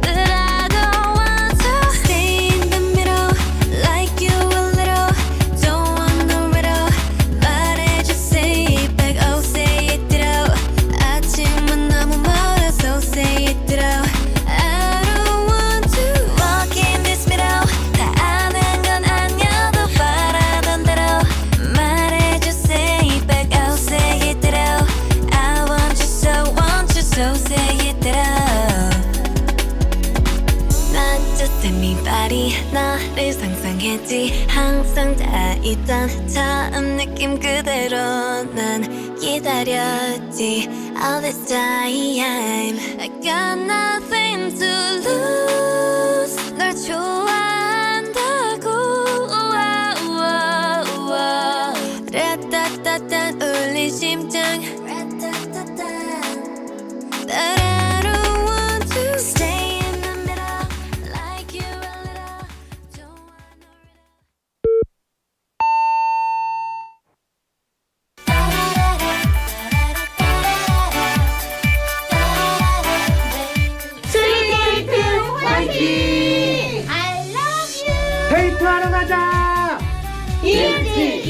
But I don't want to stay in the middle, like you a little. Don't want no riddle. 말해줘, say it back, oh say it out. 아침은 너무 멀어서 say it out. I don't want to walk in this middle. 다 아는 건 아니어도 바라던 대로. 말해줘, say it back, oh say it out. I want you so say it out. 난 just anybody. 너를 상상했지. 항상 다 있던 처음 느낌 그대로. 난 기다렸지 all this time I got nothing to lose 널 좋아한다고 라따따따 울린 심장 But I don't want to stay in the middle like you a little don't want no 데이트하러 가자! 이은지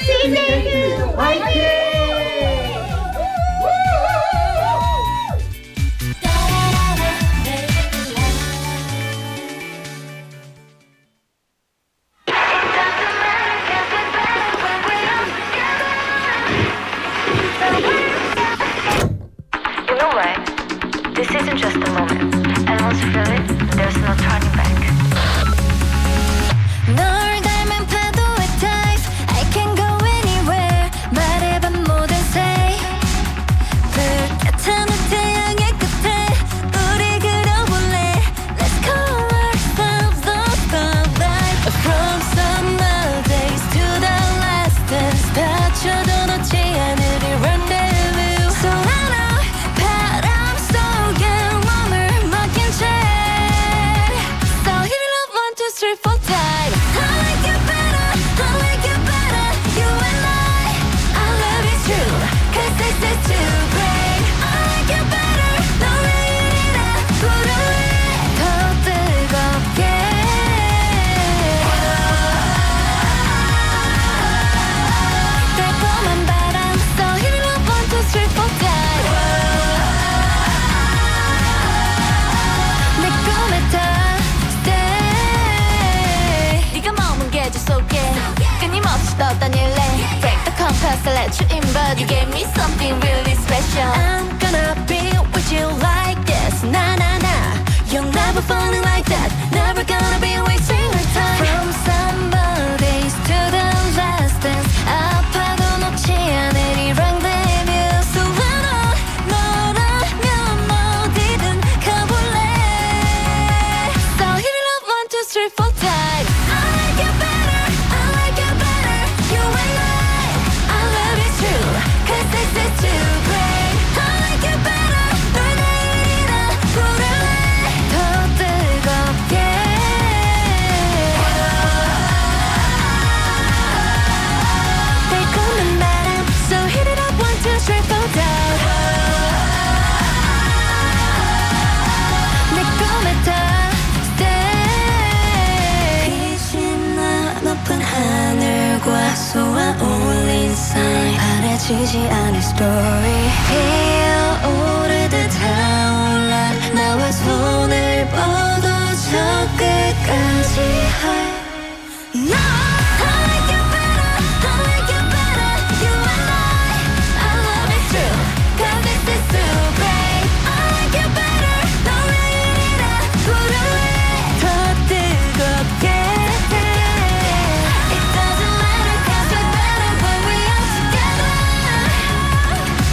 스윗데이트 화이팅! You know what? This isn't just a moment. And once you feel it, there's no turning back. 널 닮은 파도의 tides I can go anywhere 말해봐 모든 say 불같은 태양의 끝에 우리 그려볼래 Let's call ourselves the spotlight From summer days to the last dance 다쳐도 놓지 않을 이 rendezvous So I know 바람 속에 몸을 맡긴 채 So hit it up 1, 2, 3, 4 tight I like you better You and I love you true Cause this is too great I like you better 너의 일이라 부를래 더 뜨겁게 달콤한 바람 So hit it up 1, 2, 3, 4 tight 내 꿈에 더 stay 네가 머문 계절 속에 끊임없이 떠다닐래 Break the compass and let you in But you gave me something really special I'm gonna be with you like this Na-na-na You're never falling like that Never gonna be wasting our time From summer days to the last dance 아파도 놓지 않을 이 rendezvous So I know 너라면 어디든 가볼래 So hit it up 1, 2, 3, 4 tight I like you better You and I love you true Cause this is too great I like you better 널 내 일이라 부를래 더 뜨겁게 달콤한 바람 So hit it up 1, 2, 3, 4 tight 내 꿈에 더 stay 빛이 나 높은 하늘과 쏘아 올린 sign 바래지지 않을 story 피어오르듯 타올라 나와 손을 뻗어 저 끝까지 No I like you better You and I love it true Cause this is too great I like you better 너의 일이라 부를래 더 뜨겁게 It doesn't matter cause we're better when we are together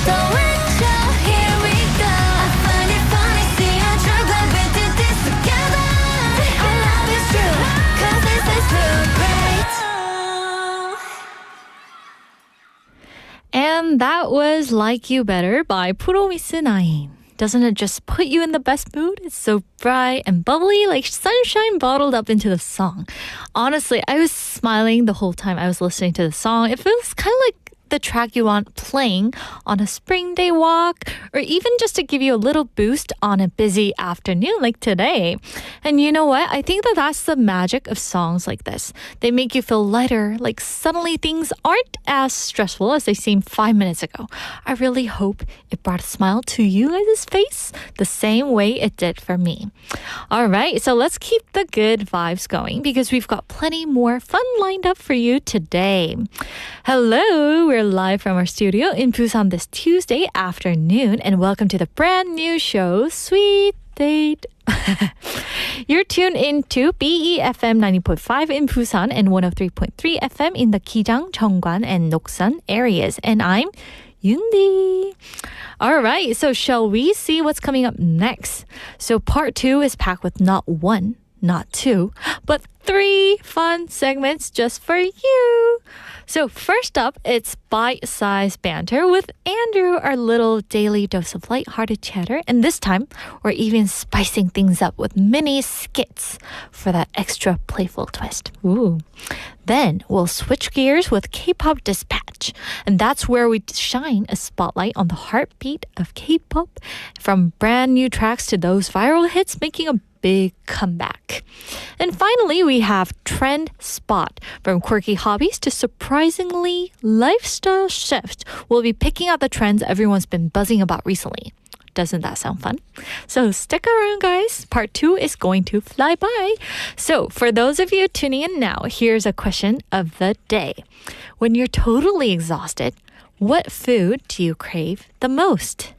더 외쳐 here we go I find it funny seeing you glad we did this together I love you true cause this is too great And that was Like You Better by 프로미스나인. Doesn't it just put you in the best mood? It's so bright and bubbly, like sunshine bottled up into the song. Honestly, I was smiling the whole time I was listening to the song. It feels kind of like the track you want playing on a spring day walk, or even just to give you a little boost on a busy afternoon like today. And you know what? I think that that's the magic of songs like this. They make you feel lighter, like suddenly things aren't as stressful as they seemed 5 minutes ago. I really hope it brought a smile to you guys' face the same way it did for me. All right, so let's keep the good vibes going because we've got plenty more fun lined up for you today. Hello, we're live from our studio in Busan this Tuesday afternoon, and welcome to the brand new show, Sweet Date. You're tuned into BEFM 90.5 in Busan and 103.3 FM in the Gijang, Cheongwan, and Noksan areas. And I'm Yundi. All right, so shall we see what's coming up next? So part 2 is packed with not 1, not 2, but 3 fun segments just for you. So first up, it's bite-sized banter with Andrew, our little daily dose of light-hearted chatter. And this time, we're even spicing things up with mini skits for that extra playful twist. Ooh. Then we'll switch gears with Kpop Dispatch. And that's where we shine a spotlight on the heartbeat of K-pop, from brand new tracks to those viral hits making a big comeback. And finally, we have Trend Spot. From quirky hobbies to surprisingly lifestyle shift, we'll be picking out the trends everyone's been buzzing about recently. Doesn't that sound fun? So stick around, guys. Part 2 is going to fly by. So for those of you tuning in now, here's a question of the day. When you're totally exhausted, what food do you crave the most?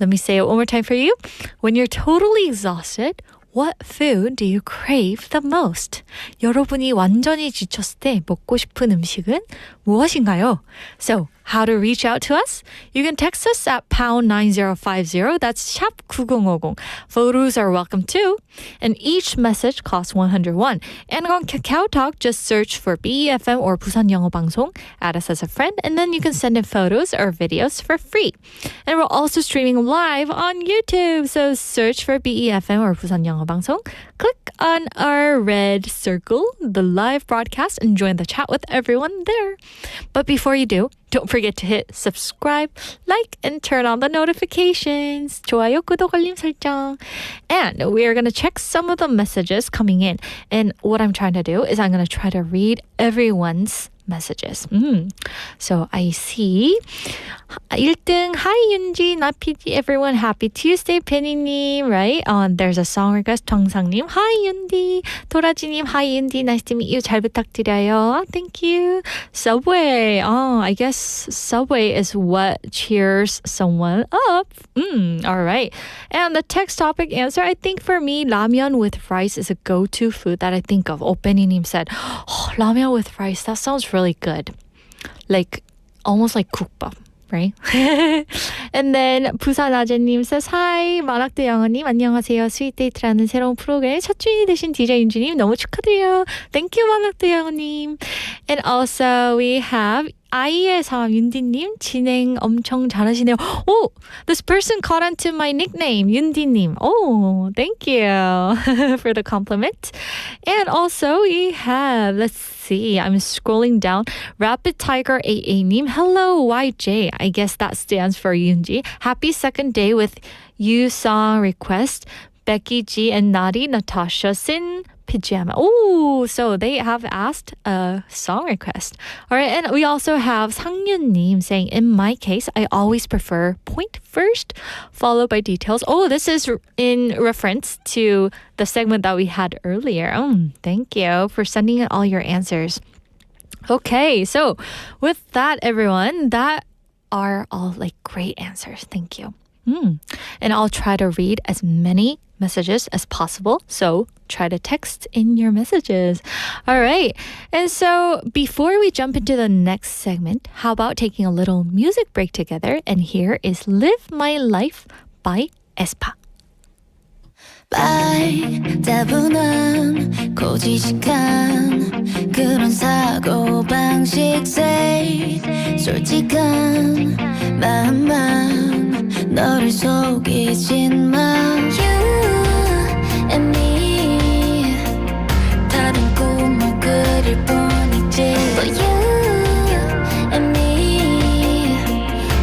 Let me say it one more time for you. When you're totally exhausted, what food do you crave the most? 여러분이 완전히 지쳤을 때 먹고 싶은 음식은 무엇인가요? So, how to reach out to us? You can text us at pound 9050. That's 샵 9050. Photos are welcome too. And each message costs 101. And on Kakao Talk, just search for BEFM or 부산영어방송. Add us as a friend, and then you can send in photos or videos for free. And we're also streaming live on YouTube. So search for BEFM or 부산영어방송. Click on our red circle, the live broadcast, and join the chat with everyone there. But before you do, don't forget to hit subscribe, like, and turn on the notifications. 좋아요, 구독, 알림 설정. And we are going to check some of the messages coming in. And what I'm trying to do is I'm going to try to read everyone's messages. So I see 1등, hi Yunji, not PD, everyone, happy Tuesday, Penny님, right? There's a song request, 정상님, hi Yundi, 도라지님, hi Yundi, nice to meet you, 잘 부탁드려요, thank you. Subway, I guess Subway is what cheers someone up. All right. And the text topic answer, I think for me, 라면 with rice is a go-to food that I think of. Penny님 said, 라면 with rice, that sounds really good. Like, almost like 국밥, right? And then 부산 아재님 says, hi, 만학도 영어님, 안녕하세요. 스윗데이트라는 새로운 프로그램의 첫 주인이 되신 DJ 윤지님 너무 축하드려요. Thank you, 만학도 영어님. And also we have 아이의 삶 윤디님 진행 엄청 잘하시네요. Oh, this person caught on to my nickname, 윤디님. Oh, thank you for the compliment. And also we have, let's see, I'm scrolling down. Rapid Tiger AA님, hello YJ. I guess that stands for Yunji. Happy second day with you song request. Becky G and Nadi Natasha Sin Pajama. Oh, so they have asked a song request. All right, and we also have Sangyun-님 saying, in my case, I always prefer point first, followed by details. Oh, this is in reference to the segment that we had earlier. Thank you for sending in all your answers. Okay, so with that, everyone, that are all like great answers. Thank you. And I'll try to read as many messages as possible. So try to text in your messages. All right. And so before we jump into the next segment, how about taking a little music break together? And here is Live My Life by aespa. 따분한 고지식한 그런 사고방식 say 솔직한 마음만 너를 속이진 마 You and me 다른 꿈을 그릴 뿐이지 But you and me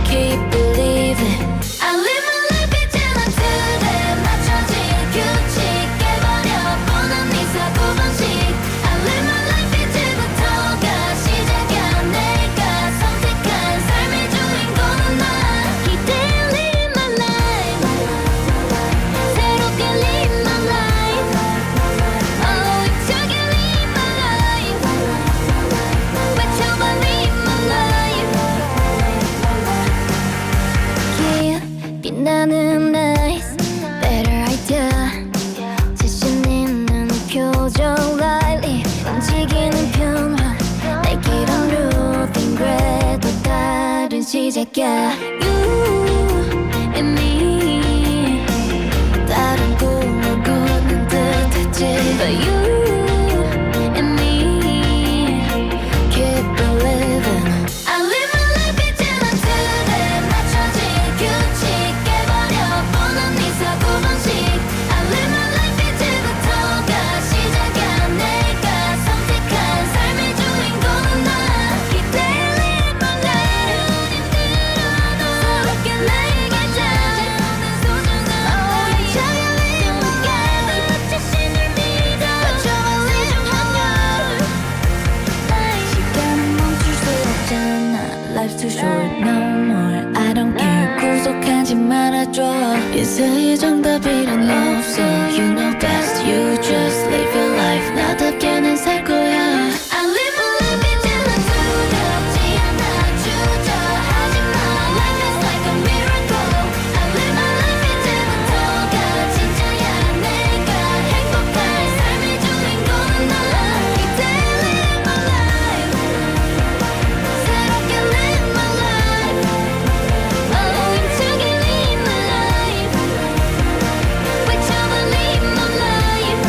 keep believing I live my life 있잖아 today 맞춰진 규칙 깨버려보는 네 사고방식 I live my life 이제부터가 시작이야 내가 선택한 삶의 주인공은 나 Keep living my life 해줘 인생이 정답이란 없어 You know best You just live your life 나답게는 살 거야 I live my life 이제는 두렵지 않아 주저하지마 Life is like a miracle I live my life 이제는 너가 진짜야 내가 행복할 삶의 주인공은 나 이제 live my life 새롭게 live my life Oh into get live my life 외쳐봐 live my life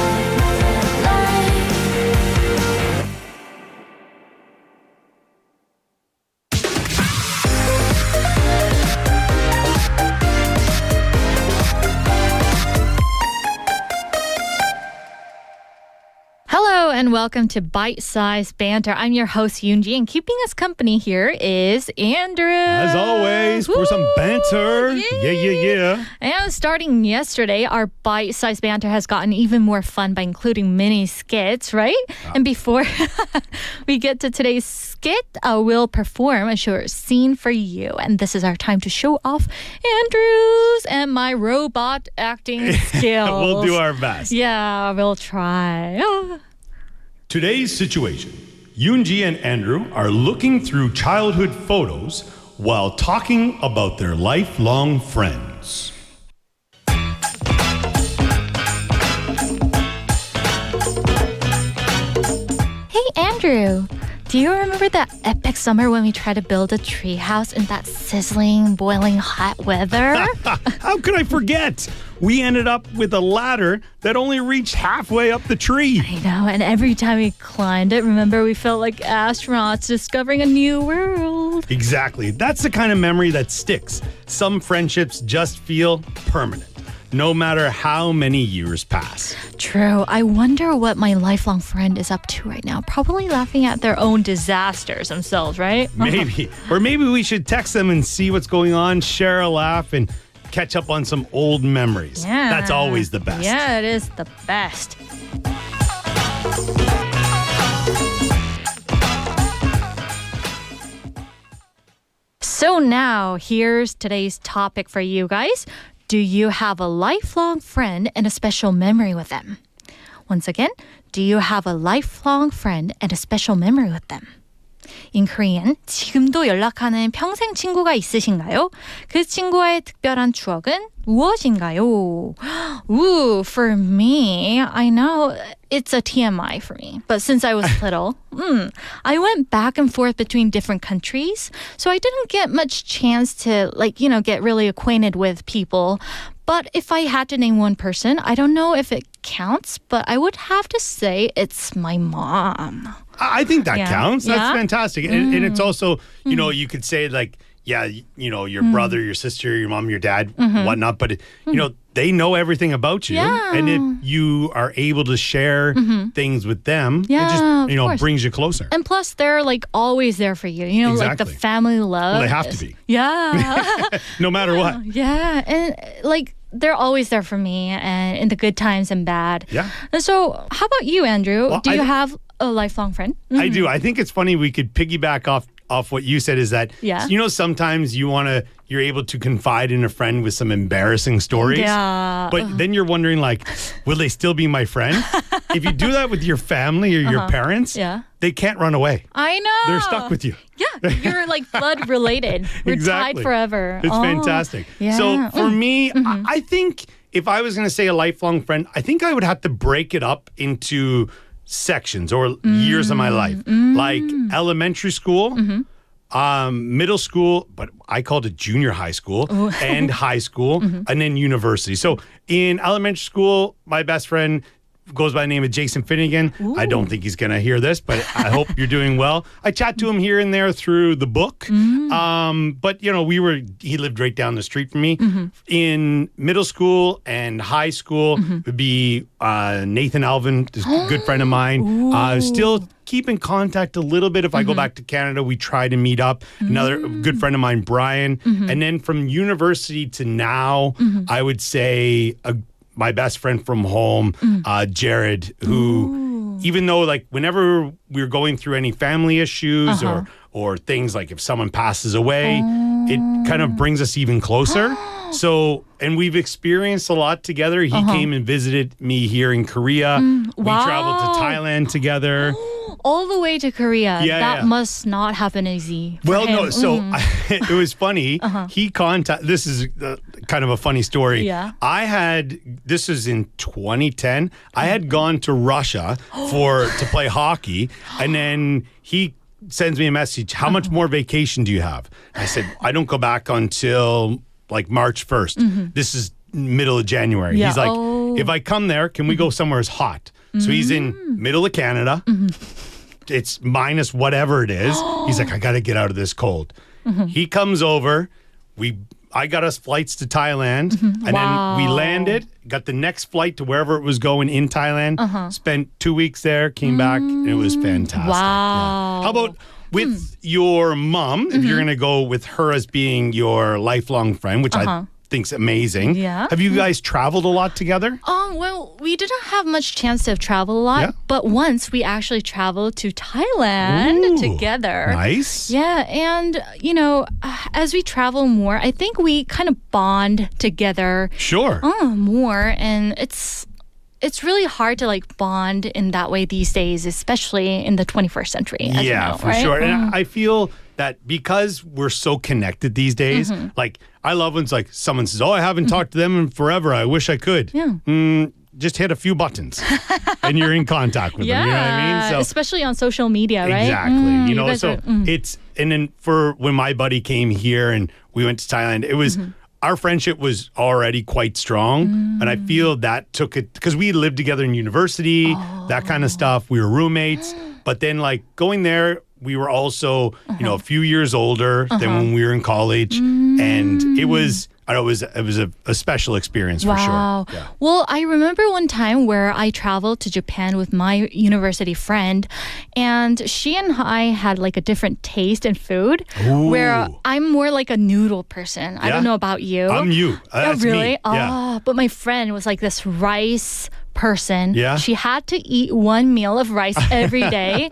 Hello and welcome to Bite Size Banter. I'm your host Yoonji, and keeping us company here is Andrew. As always, for some banter. Yeah. And starting yesterday, our Bite Size Banter has gotten even more fun by including mini skits, right? And before we get to today's skit, we'll perform a short scene for you. And this is our time to show off Andrew's and my robot acting skills. We'll do our best. Yeah, we'll try. Today's situation. Yoonji and Andrew are looking through childhood photos while talking about their lifelong friends. Hey, Andrew. Do you remember that epic summer when we tried to build a treehouse in that sizzling, boiling hot weather? How could I forget? We ended up with a ladder that only reached halfway up the tree. I know, and every time we climbed it, remember, we felt like astronauts discovering a new world. Exactly. That's the kind of memory that sticks. Some friendships just feel permanent, no matter how many years pass. True. I wonder what my lifelong friend is up to right now. Probably laughing at their own disasters themselves, right? Maybe. Or maybe we should text them and see what's going on, share a laugh, and catch up on some old memories. Yeah. That's always the best. Yeah, it is the best. So now, here's today's topic for you guys. Do you have a lifelong friend and a special memory with them? Once again, do you have a lifelong friend and a special memory with them? In Korean, 지금도 연락하는 평생 친구가 있으신가요? 그 친구와의 특별한 추억은 무엇인가요? Ooh, for me, I know it's a TMI for me. But since I was little, I went back and forth between different countries. So I didn't get much chance to, get really acquainted with people. But if I had to name one person, I don't know if it counts, but I would have to say it's my mom. I think that counts. That's Yeah? fantastic. And it's also, you could say your brother, your sister, your mom, your dad, whatnot. But, they know everything about you. Yeah. And if you are able to share things with them, it of just, course. brings you closer. And plus, they're always there for you. Like the Exactly. family love. Well, they have to be. Yeah. No matter what. Yeah. And they're always there for me and in the good times and bad. Yeah. And so, how about you, Andrew? Well, Do you have a lifelong friend? I do. I think it's funny we could piggyback off what you said is that, Yeah. sometimes you're able to confide in a friend with some embarrassing stories. Yeah. But then you're wondering, will they still be my friend? If you do that with your family or your parents, Yeah. they can't run away. I know. They're stuck with you. Yeah. You're blood related. We're tied Exactly. forever. It's Oh, fantastic. Yeah. So for me, I think if I was going to say a lifelong friend, I think I would have to break it up into sections or years of my life. Like elementary school, middle school, but I called it junior high school, and high school, and then university. So in elementary school, my best friend goes by the name of Jason Finnegan. I don't think he's going to hear this, but I hope you're doing well. I chat to him here and there through the book. But, he lived right down the street from me. In middle school and high school would be Nathan Alvin, this good friend of mine. Still keep in contact a little bit. If I go back to Canada, we try to meet up. Another good friend of mine, Brian. And then from university to now, I would say my best friend from home, Jared, who, even though whenever we're going through any family issues or things if someone passes away, it kind of brings us even closer. So, and we've experienced a lot together. He came and visited me here in Korea. We traveled to Thailand together. All the way to Korea. Yeah, that yeah. must not have been easy. For Well, him. no, so it was funny. He contacted, this is kind of a funny story. Yeah. This was in 2010. I had gone to Russia to play hockey, and then he sends me a message, how much more vacation do you have? I said, I don't go back until like March 1st. This is middle of January. Yeah. He's like, if I come there, can we go somewhere as hot? So he's in middle of Canada. It's minus whatever it is. He's like, I got to get out of this cold. He comes over. I got us flights to Thailand, and then we landed, got the next flight to wherever it was going in Thailand, spent 2 weeks there, came back, and it was fantastic. Wow. Yeah. How about with your mom, if you're going to go with her as being your lifelong friend, which I think's amazing. Yeah. Have you guys traveled a lot together? Well, we didn't have much chance to travel a lot, Yeah. but once we actually traveled to Thailand Ooh, together. Nice. Yeah, and as we travel more, I think we kind of bond together Sure. more, and it's really hard to like bond in that way these days, especially in the 21st century. As you know, for right? sure. And I feel that because we're so connected these days, like I love when it's like someone says, I haven't talked to them in forever. I wish I could. Yeah. Just hit a few buttons and you're in contact with them. You know what I mean? Especially on social media, right? Exactly. guys So are- it's, and then for when my buddy came here and we went to Thailand, it was, our friendship was already quite strong. And I feel that took it, because we lived together in university, that kind of stuff. We were roommates. But then like going there, we were also, a few years older than when we were in college. And it was, I know it was a special experience for Wow. sure. Yeah. Well, I remember one time where I traveled to Japan with my university friend, and she and I had like a different taste in food. Ooh. Where I'm more like a noodle person. I Yeah? don't know about you. I'm you. Oh, That's really? me. Yeah. But my friend was like this rice person. Yeah. She had to eat one meal of rice every day.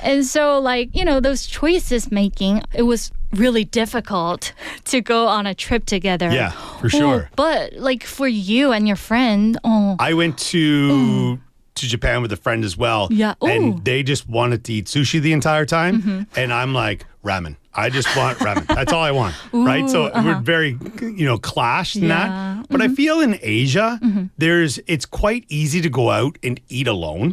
And so like, those choices making, it was really difficult to go on a trip together. Yeah, for sure. But like for you and your friend, I went to Japan with a friend as well. Yeah. Ooh. And they just wanted to eat sushi the entire time. And I'm like, ramen. I just want ramen. That's all I want. Right? So we're very, clashed in that. But I feel in Asia, it's quite easy to go out and eat alone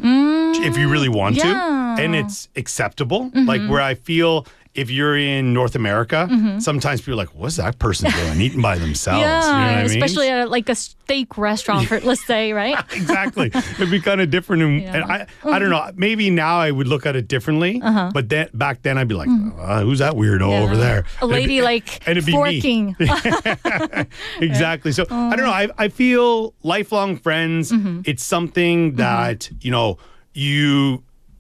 if you really want to. And it's acceptable. Like where I feel if you're in North America, sometimes people are like, what's that person doing eating by themselves? yeah, You know what I mean? especially at like a steak restaurant, for, let's say, right? Exactly. It'd be kind of different. And I don't know. Maybe now I would look at it differently. But then back then I'd be like, who's that weirdo over there? A lady and it'd be forking. me. Exactly. So I don't know. I feel lifelong friends. It's something that,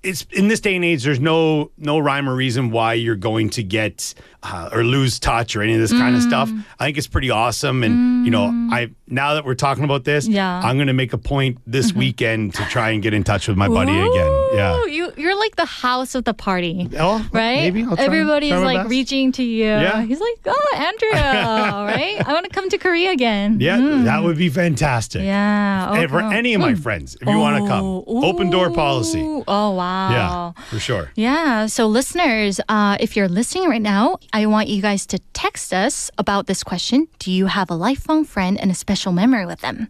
it's in this day and age, there's no rhyme or reason why you're going to get or lose touch or any of this kind of stuff. I think it's pretty awesome. And, now that we're talking about this, I'm going to make a point this weekend to try and get in touch with my buddy again. Yeah. You're like the house of the party. Oh, right? maybe. I'll try Everybody's my like best. reaching to you. Yeah. He's like, Andrea, right? I want to come to Korea again. Yeah, that would be fantastic. Yeah. And for any of my friends, if you want to come, open door policy. Oh, wow. Yeah, for sure. Yeah. So listeners, if you're listening right now, I want you guys to text us about this question. Do you have a lifelong friend and a special memory with them?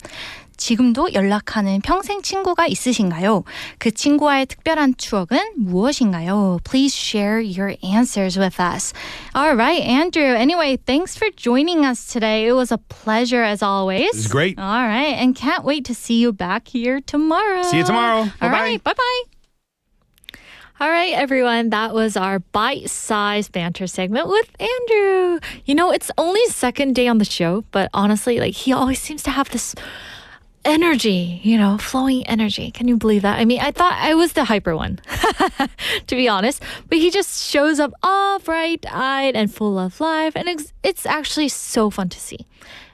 지금도 연락하는 평생 친구가 있으신가요? 그 친구와의 특별한 추억은 무엇인가요? Please share your answers with us. All right, Andrew. Anyway, thanks for joining us today. It was a pleasure as always. It was great. All right, and can't wait to see you back here tomorrow. See you tomorrow. All Bye-bye. right, bye-bye. All right, everyone, that was our bite-sized banter segment with Andrew. It's only his second day on the show, but honestly, like he always seems to have this energy, flowing energy. Can you believe that? I mean, I thought I was the hyper one, to be honest, but he just shows up all bright-eyed and full of life, and it's actually so fun to see.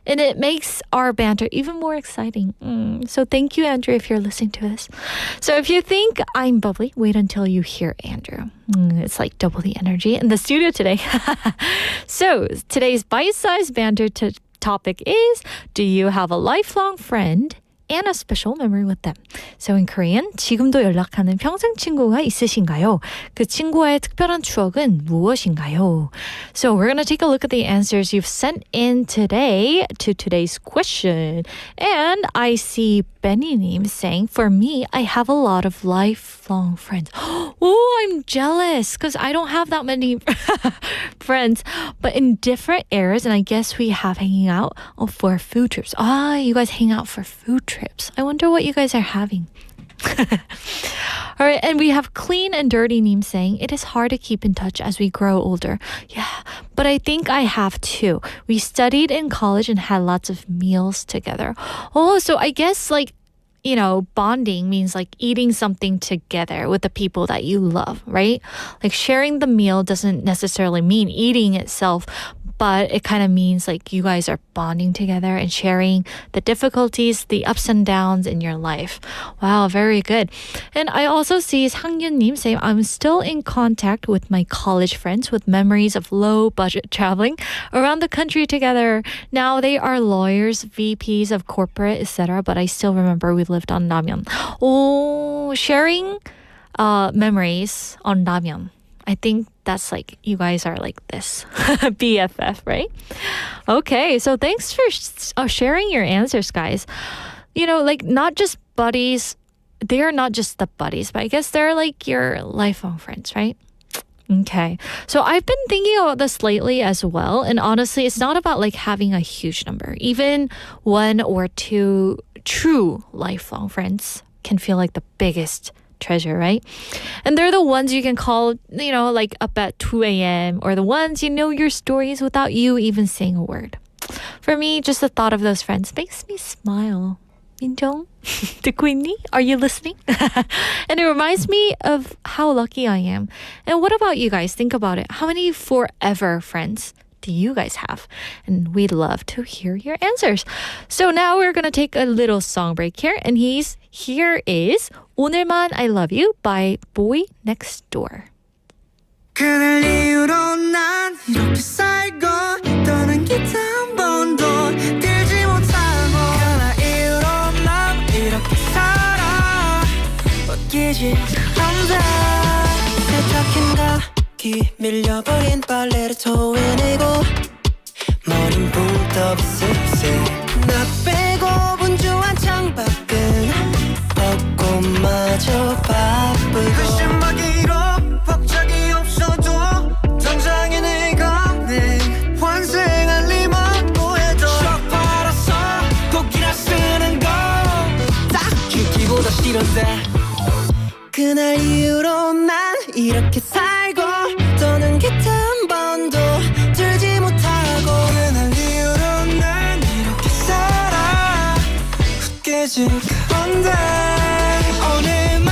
And it makes our banter even more exciting. So thank you, Andrew, if you're listening to this. So if you think I'm bubbly, wait until you hear Andrew. It's like double the energy in the studio today. So today's bite-sized banter topic is, do you have a lifelong friend and a special memory with them? So in Korean, 지금도 연락하는 평생 친구가 있으신가요? 그 친구와의 특별한 추억은 무엇인가요? So we're going to take a look at the answers you've sent in today to today's question. And I see Benny-님 saying, for me, I have a lot of lifelong friends. Oh, I'm jealous because I don't have that many friends, but in different eras. And I guess we have hanging out for food trips. You guys hang out for food trips. I wonder what you guys are having. All right, and we have Clean and Dirty Neem saying, it is hard to keep in touch as we grow older. Yeah, but I think I have too. We studied in college and had lots of meals together. Oh, so I guess like, you know, bonding means like eating something together with the people that you love, right? Like sharing the meal doesn't necessarily mean eating itself, but it kind of means like you guys are bonding together and sharing the difficulties, the ups and downs in your life. Wow, very good. And I also see Sang-Yun-nim saying, I'm still in contact with my college friends with memories of low budget traveling around the country together. Now they are lawyers, VPs of corporate, etc. But I still remember we lived on Namyeon. Oh, sharing memories on Namyeon. I think that's like, you guys are like this. BFF, right? Okay, so thanks for sharing your answers, guys. You know, like not just buddies. They are not just the buddies, but I guess they're like your lifelong friends, right? Okay, so I've been thinking about this lately as well. And honestly, it's not about like having a huge number. Even one or two true lifelong friends can feel like the biggest treasure, right? And they're the ones you can call, you know, like up at 2 a.m. or the ones you know your stories without you even saying a word. For me, just the thought of those friends makes me smile. Minjong, 듣고 있니? Are you listening? And it reminds me of how lucky I am. And what about you guys? Think about it. How many forever friends do you guys have? And we'd love to hear your answers. So now we're going to take a little song break here. And here is 오늘만 I Love You by BOYNEXTDOOR. 그날 이후로 난 이렇게 살고 떠난 기타 한 번도 들지 못하고 그날 이후로 난 이렇게 살아 웃기지 않다 세탁한 가기 밀려버린 빨래를 토해내고 머린 붕 떠 습세 나 빼고 분주한 창밖은 벚꽃마저 바쁘고 그 신박이로 박자기 없어도 당장의 내가는 환생할 리만 보여도 셔 팔아서 곡이라 쓰는 건딱 죽기보다 싫은데 그날 이후로 난 이렇게 살고 떠는 기타 한 번도 들지 못하고 그날 이후로 난 이렇게 살아 웃기지 않은데 오늘만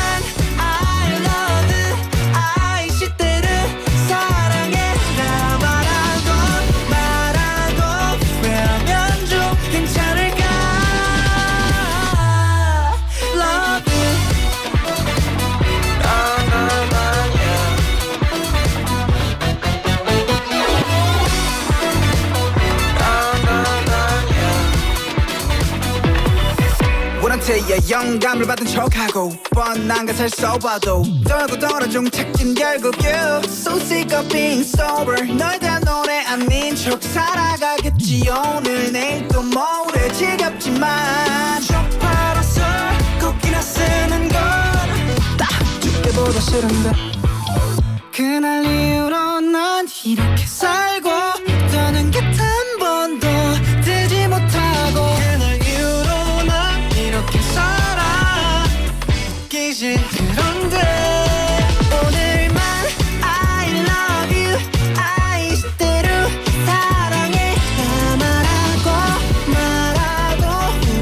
I love you I 시대를 사랑해라 말하고 후회하면 좀 괜찮을까 Love you 원한테야 영감을 받은 척하고 뻔한 것을 써봐도 떨고 떨어져 책임 결국 you So sick of being sober 널 대한 노래 아닌 척 살아가겠지 오늘 내일 또 모레 지겹지만 척 팔아서 곡이나 쓰는 건딱 죽기보다 싫은데 그날 이후로 난 이렇게 살고 떠는 기타 한 번도 들지 못하고 그날 이후로 난 이렇게 살아 웃기지 그런데 오늘만 I love you I 시대로 사랑해 말하고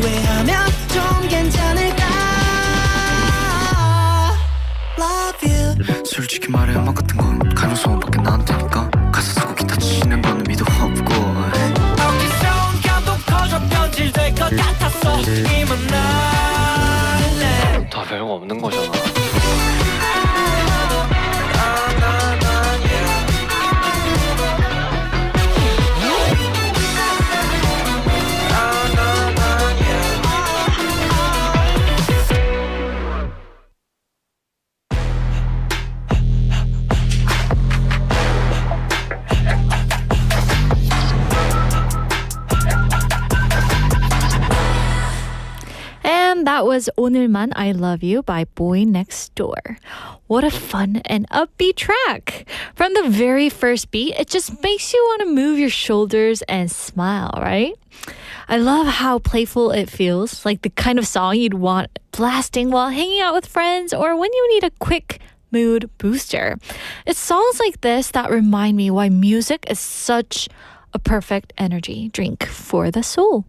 후회하면 좀 괜찮을까 Love you 솔직히 말해 음악 같은 건 가능성밖에 안 되니까 가사 쓰고 기타 치는 건 의미도 없고 어디서 감동 커져 변질될 것 같았어 이만 날래 다 별거 없는 거잖아 And that was 오늘만 I Love You by BOYNEXTDOOR. What a fun and upbeat track. From the very first beat, it just makes you want to move your shoulders and smile, right? I love how playful it feels, like the kind of song you'd want blasting while hanging out with friends or when you need a quick mood booster. It's songs like this that remind me why music is such a perfect energy drink for the soul.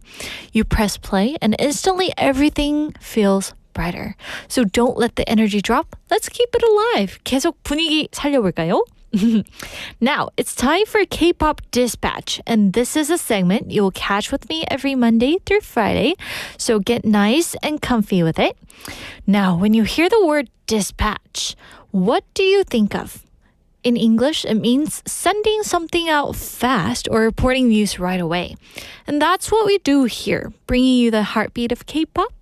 You press play and instantly everything feels brighter. So don't let the energy drop. Let's keep it alive. 계속 분위기 살려볼까요? Now, it's time for Kpop Dispatch, and this is a segment you'll catch with me every Monday through Friday, so get nice and comfy with it. Now, when you hear the word dispatch, what do you think of? In English, it means sending something out fast or reporting news right away. And that's what we do here, bringing you the heartbeat of K-pop.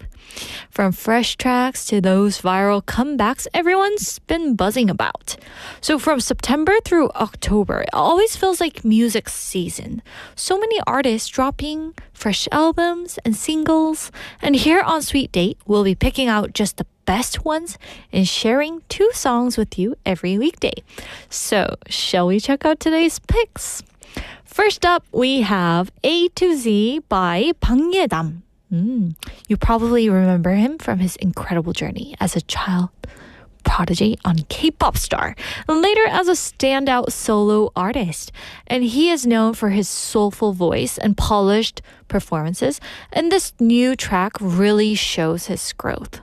From fresh tracks to those viral comebacks everyone's been buzzing about. So from September through October, it always feels like music season. So many artists dropping fresh albums and singles. And here on Sweet Date, we'll be picking out just the best ones and sharing 2 songs with you every weekday. So, shall we check out today's picks? First up, we have A to Z by 방예담. You probably remember him from his incredible journey as a child prodigy on K-pop Star, and later as a standout solo artist. And he is known for his soulful voice and polished performances, and this new track really shows his growth.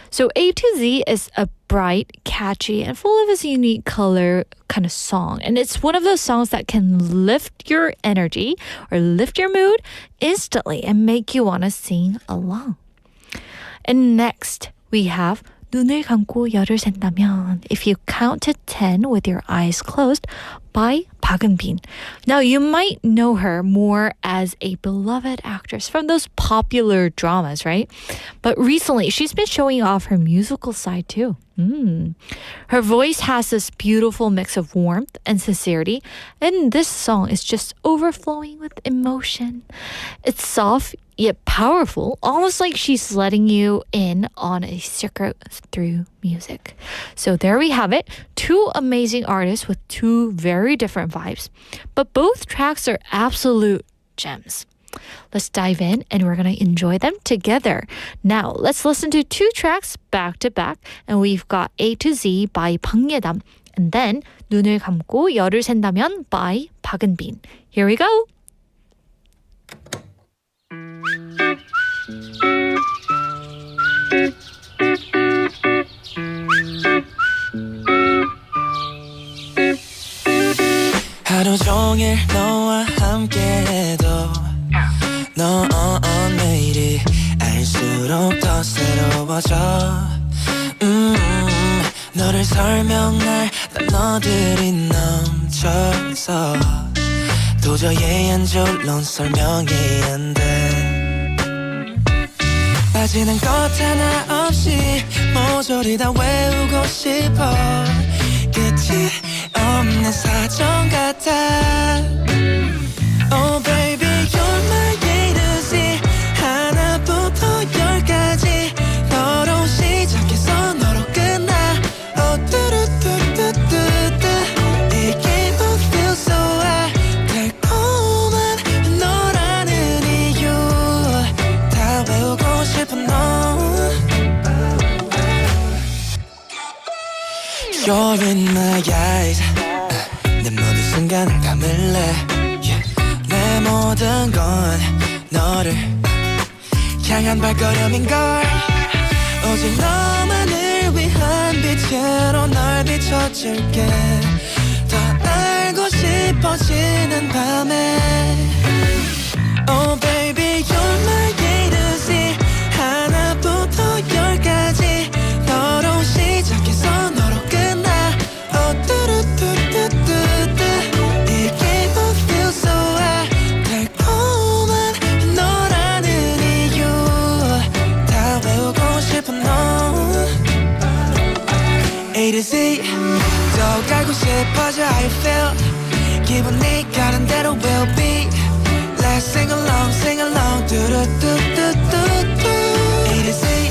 So A to Z is a bright, catchy, and full of his unique color kind of song. And it's one of those songs that can lift your energy or lift your mood instantly and make you want to sing along. And next, we have 눈을 감고 열을 샌다면, if you count to 10 with your eyes closed, by 박은빈. Now, you might know her more as a beloved actress from those popular dramas, right? But recently, she's been showing off her musical side too. Her voice has this beautiful mix of warmth and sincerity, and this song is just overflowing with emotion. It's soft yet powerful, almost like she's letting you in on a secret through music. So there we have it, 2 amazing artists with 2 very different vibes, but both tracks are absolute gems. Let's dive in and we're going to enjoy them together. Now, let's listen to 2 tracks back to back, and we've got A to Z by 방예담, and then 눈을 감고 열을 샌다면 by 박은빈. Here we go. 하루 종일 너와 함께해도 너 내일이 알수록 더 새로워져 너를 설명할 단어들이 넘쳐서 도저히 한 줄로 설명이 안 돼 빠지는 것 하나 없이 모조리 다 외우고 싶어 끝이 없는 사정 같아 Oh baby you're my A to Z 하나부터 10까지 너로 시작해서 너로 끝나 Oh 뚜루뚜뚜뚜뚜 이게 what feels so right 달콤한 너라는 이유 다 배우고 싶은 너 You're in my eyes 내 모든 순간을 담을래 내 모든 건 너를 향한 발걸음인걸 오직 너만을 위한 빛으로 널 비춰줄게 더 알고 싶어지는 밤에 Oh baby you're my A to Z 하나부터 10까지 너로 시작해서 너로 끝나 Oh 뚜루뚜뚜뚜뚜 이게 what feels so right 달콤한 너라는 이유 다 외우고 싶은 너 A to Z 더 가고 싶어져 how you feel 기분이 가는 대로 will be Let's sing along 뚜루뚜뚜뚜뚜 A to Z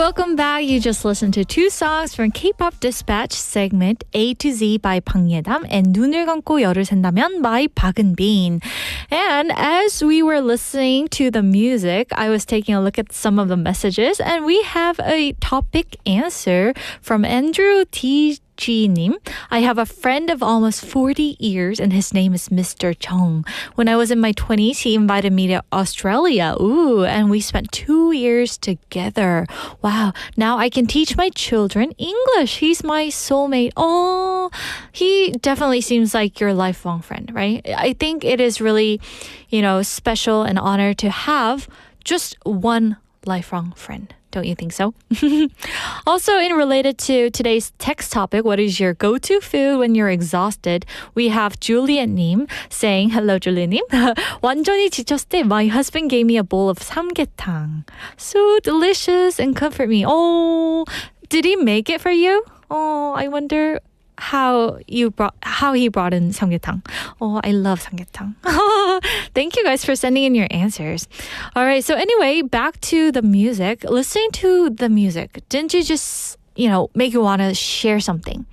Welcome back. You just listened to two songs from Kpop Dispatch segment A to Z by 방예담 and 눈을 감고 열을 샌다면 by 박은빈. And as we were listening to the music, I was taking a look at some of the messages and we have a topic answer from Andrew T.G.님. I have a friend of almost 40 years and his name is Mr. Chung. When I was in my 20s, he invited me to Australia. Ooh, and we spent 2 years together. Wow, now I can teach my children English. He's my soulmate. Oh, he definitely seems like your lifelong friend, right? I think it is really, special and honor to have just one lifelong friend. Don't you think so? Also, in related to today's text topic, what is your go-to food when you're exhausted? We have Juliet-님 saying, hello, Juliet-님. 완전히 지쳤을 때, my husband gave me a bowl of 삼계탕. So delicious and comfort me. Oh, did he make it for you? Oh, I wonder how he brought in samgyetang. Oh, I love samgyetang. Thank you guys for sending in your answers. All right, so anyway, back to the music. Listening to the music, didn't you just, make you want to share something?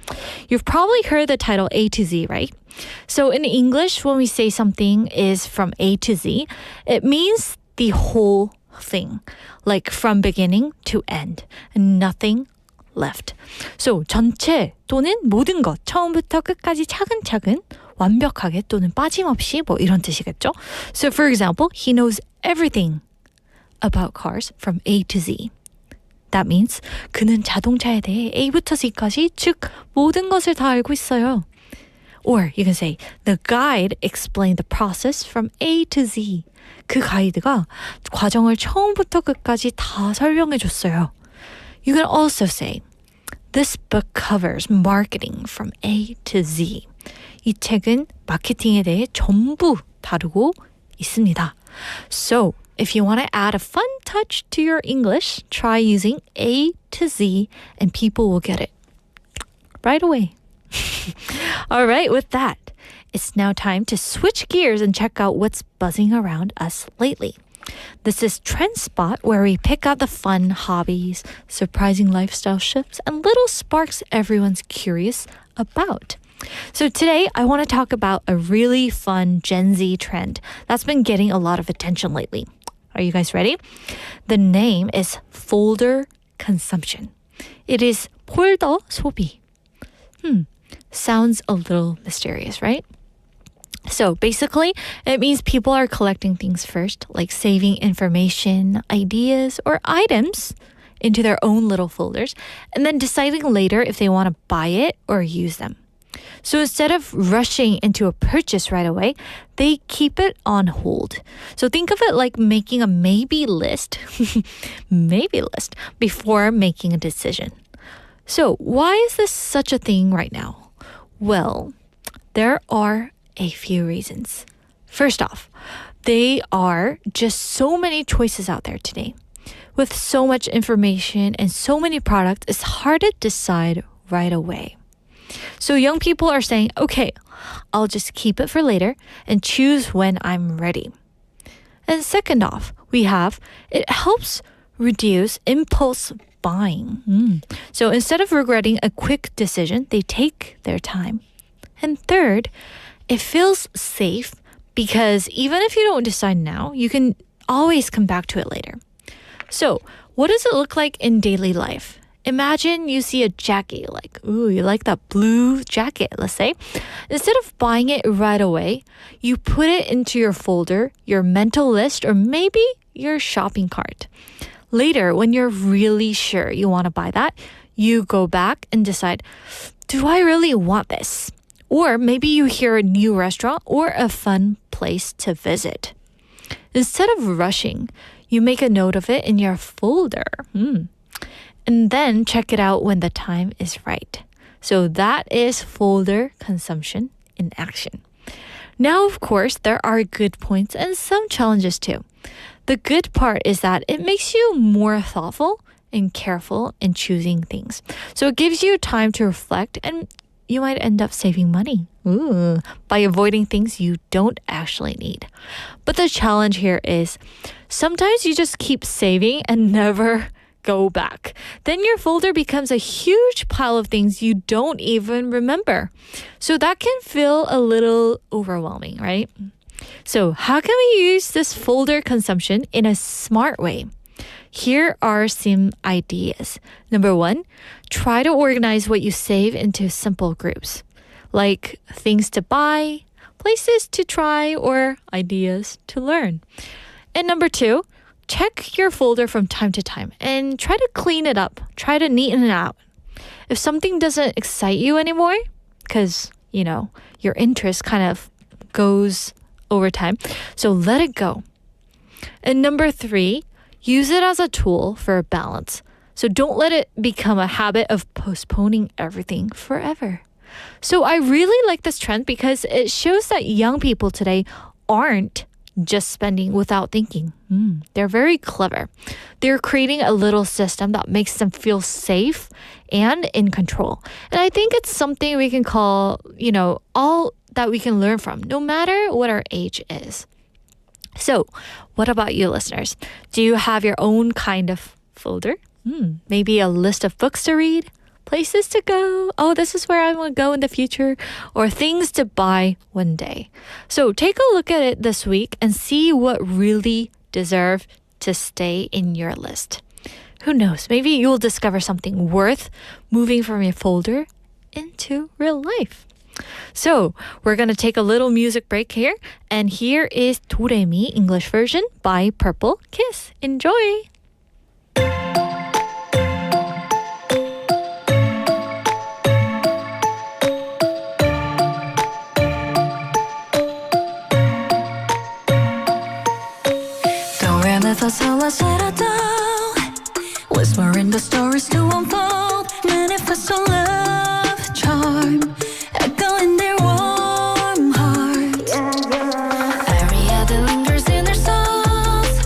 You've probably heard the title A to Z, right? So in English, when we say something is from A to Z, it means the whole thing, like from beginning to end, and nothing left. So 전체 또는 모든 것 처음부터 끝까지 차근차근 완벽하게 또는 빠짐없이 이런 뜻이겠죠. So for example, he knows everything about cars from A to Z. That means 그는 자동차에 대해 A부터 Z까지 즉 모든 것을 다 알고 있어요. Or you can say the guide explained the process from A to Z. 그 가이드가 과정을 처음부터 끝까지 다 설명해 줬어요. You can also say, this book covers marketing from A to Z. 이 책은 마케팅에 대해 전부 다루고 있습니다. So, if you want to add a fun touch to your English, try using A to Z and people will get it right away. All right, with that, it's now time to switch gears and check out what's buzzing around us lately. This is Trend Spot, where we pick out the fun hobbies, surprising lifestyle shifts, and little sparks everyone's curious about. So today, I want to talk about a really fun Gen Z trend that's been getting a lot of attention lately. Are you guys ready? The name is folder consumption. It is 폴더 소비. Sounds a little mysterious, right? So basically, it means people are collecting things first, like saving information, ideas, or items into their own little folders, and then deciding later if they want to buy it or use them. So instead of rushing into a purchase right away, they keep it on hold. So think of it like making a maybe list, before making a decision. So why is this such a thing right now? Well, there are a few reasons. First off, there are just so many choices out there today. With so much information and so many products, it's hard to decide right away. So young people are saying, okay, I'll just keep it for later and choose when I'm ready. And second off, it helps reduce impulse buying. So instead of regretting a quick decision, they take their time. And third, it feels safe because even if you don't decide now, you can always come back to it later. So, what does it look like in daily life? Imagine you see a jacket, you like that blue jacket, let's say. Instead of buying it right away, you put it into your folder, your mental list, or maybe your shopping cart. Later, when you're really sure you want to buy that, you go back and decide, do I really want this? Or maybe you hear a new restaurant or a fun place to visit. Instead of rushing, you make a note of it in your folder. And then check it out when the time is right. So that is folder consumption in action. Now, of course, there are good points and some challenges too. The good part is that it makes you more thoughtful and careful in choosing things. So it gives you time to reflect and you might end up saving money by avoiding things you don't actually need. But the challenge here is sometimes you just keep saving and never go back. Then your folder becomes a huge pile of things you don't even remember. So that can feel a little overwhelming, right? So how can we use this folder consumption in a smart way? Here are some ideas. Number one, try to organize what you save into simple groups, like things to buy, places to try, or ideas to learn. And number two, check your folder from time to time and try to clean it up. Try to neaten it out. If something doesn't excite you anymore, because, your interest kind of goes over time, so let it go. And number three, use it as a tool for balance. So don't let it become a habit of postponing everything forever. So I really like this trend because it shows that young people today aren't just spending without thinking. They're very clever. They're creating a little system that makes them feel safe and in control. And I think it's something we can call, all that we can learn from, no matter what our age is. So, what about you listeners? Do you have your own kind of folder? Maybe a list of books to read, places to go. Oh, this is where I want to go in the future, or things to buy one day. So, take a look at it this week and see what really deserve to stay in your list. Who knows? Maybe you'll discover something worth moving from your folder into real life. So, we're going to take a little music break here. And here is DOREMI English version by Purple Kiss. Enjoy! Whispering the stories to unfold. Manifest a love charm. Echo in their warm hearts. Aria that lingers in their souls.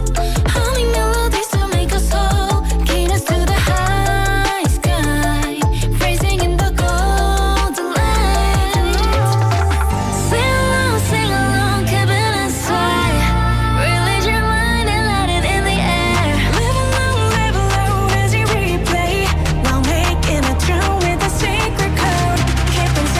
Humming melodies to make us whole. Gain us to the high sky. Phrasing in the golden light. Sing along, keep it inside. Release your mind and let it in the air. Live alone as you replay. While making a tune with a secret code. Keep inside.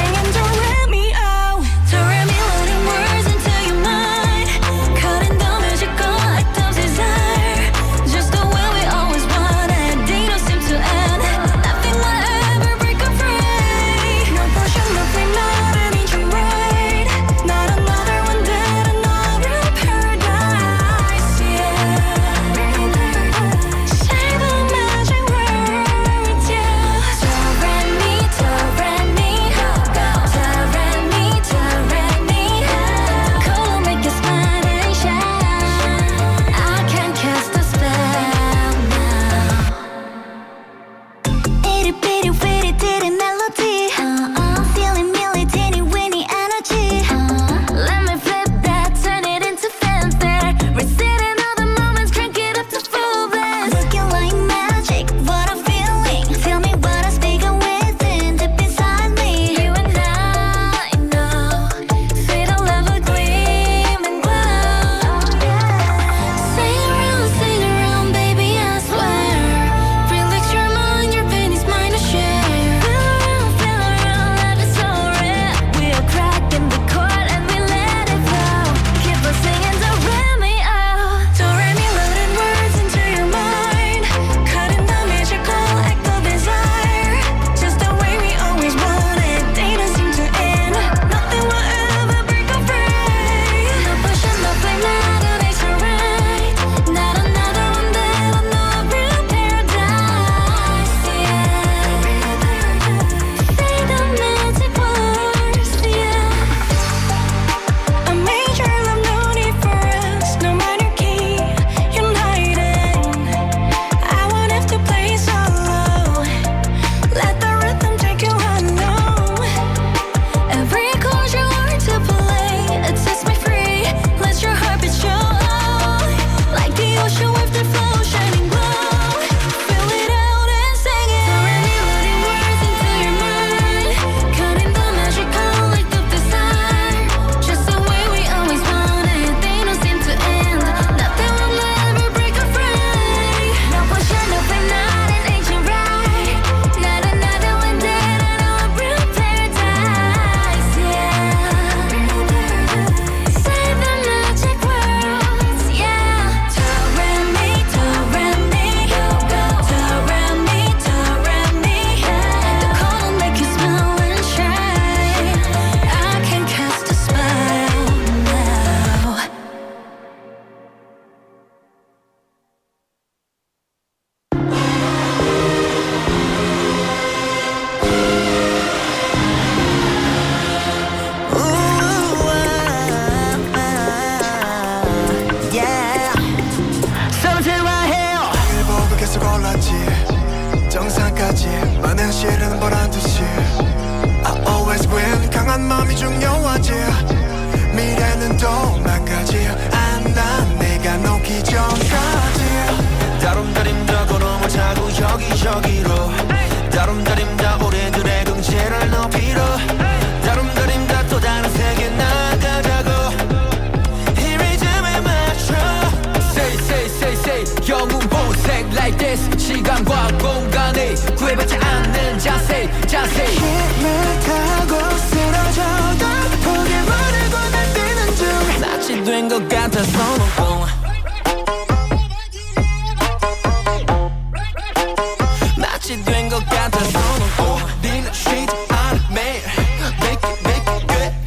골랐지 정상까지 마냥 실은 보란 듯이 I always win 강한 마음이 중요하지 미래는 또 망가지 난 내가 놓기 전까지 다름다림다 걸어보자고 여기저기로 다름다림다 우리들의 긍지를 높이러 다름다림다 또 다른 세계 나가자고 이 리듬에 맞춰 Say say say say 영웅 보색 like this 시간과 공간에 구애받지 않는 자세 힘을 타고 쓰러져도 포기 버리고 날 뛰는 중 낯이 된 것 같아서 놓고 낯이 된 것 같아서 놓고 니는 쉬지 않아 매일 make it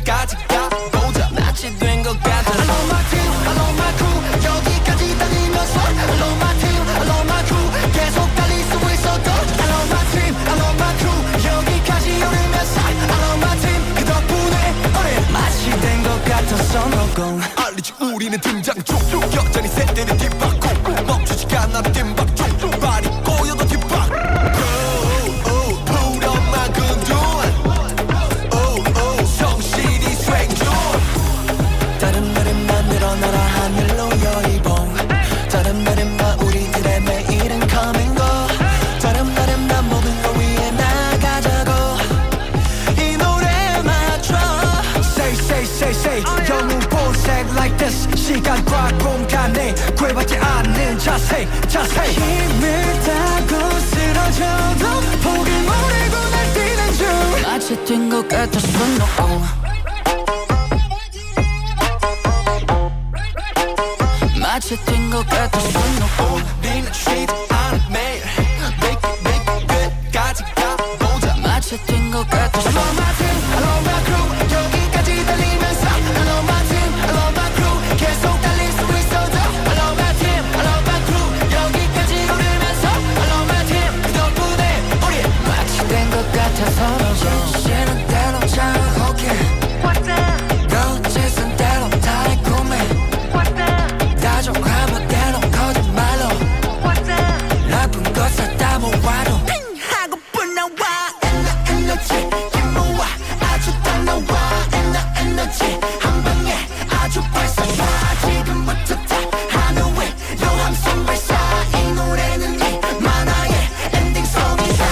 끝까지 가보자 낯이 된 것 같아서 I love my team, I love my crew 여기까지 달리면서 I love my team, I love my crew 계속 달릴 수 있어도 I love my team, I love my crew 여기까지 오르면서 I love my team 그 덕분에 우리 맛이 된 것 같아서 놓고 알리지 우리는 등장 중 여전히 새때는 뒷바퀴 멈추지가 않아 뒷박중 발이 꼬여도 뒷박 부렴만 근두한 성실히 swing 중 다른 날에만 늘어나라 하늘로 여의봉 다른 날에만 우리들의 매일은 coming go 다른 날에만 모든 걸 위해 나가자고 이 노래에 맞춰 Say say say say 영웅 보색 like this 시간과 공간에 구애받지 않는 자세 힘을 타고 쓰러져도 포기 모르고 날 뛰는 중 마치 된 것 같아서 놓고 마치 된 것 같아서 놓고 니는 쉬지 않아 매일 make it 끝까지 가보자 마치 된 것 같아서 I love my team, I love my crew 여기까지 달리면서 I love my team, I love my crew 계속 달릴 수 있어도 I love my team, I love my crew 여기까지 오르면서 I love my team 그 덕분에 우리 마치 된 것 같아서 쉬는 대로 장혹해 거짓은 대로 달콤해 다정한 대로 거짓말로 나쁜 것을 다 모아도 하고픈 나와 에너지 힘모아 아주 딱 나와 에너지 한 방에 아주 발사봐 지금부터 다 하늘에 요함성 발사 이 노래는 이 만화의 엔딩송이다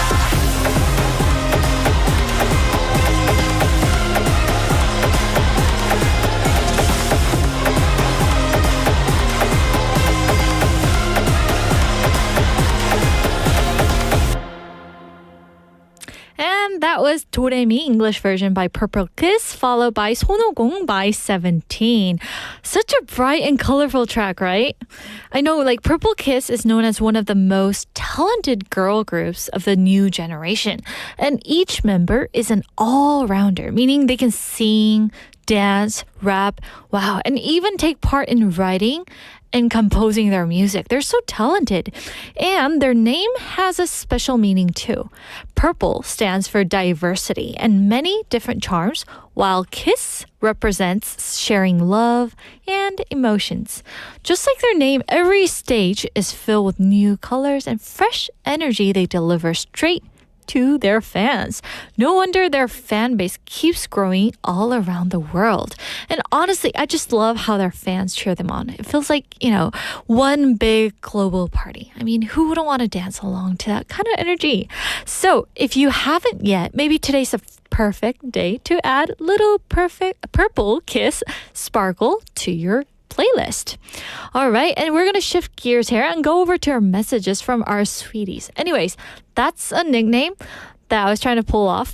And that was DOREMI English version by Purple Kiss, followed by 손오공 by 17. Such a bright and colorful track, right? I know, like, Purple Kiss is known as one of the most talented girl groups of the new generation. And each member is an all-rounder, meaning they can sing, dance, rap, wow, and even take part in writing and composing their music. They're so talented. And their name has a special meaning too. Purple stands for diversity and many different charms, while Kiss represents sharing love and emotions. Just like their name, every stage is filled with new colors and fresh energy they deliver straight to their fans. No wonder their fan base keeps growing all around the world. And honestly, I just love how their fans cheer them on. It feels like, one big global party. I mean, who wouldn't want to dance along to that kind of energy? So if you haven't yet, maybe today's a perfect day to add little Purple Kiss sparkle to your playlist. All right, and we're going to shift gears here and go over to our messages from our sweeties. Anyways, that's a nickname that I was trying to pull off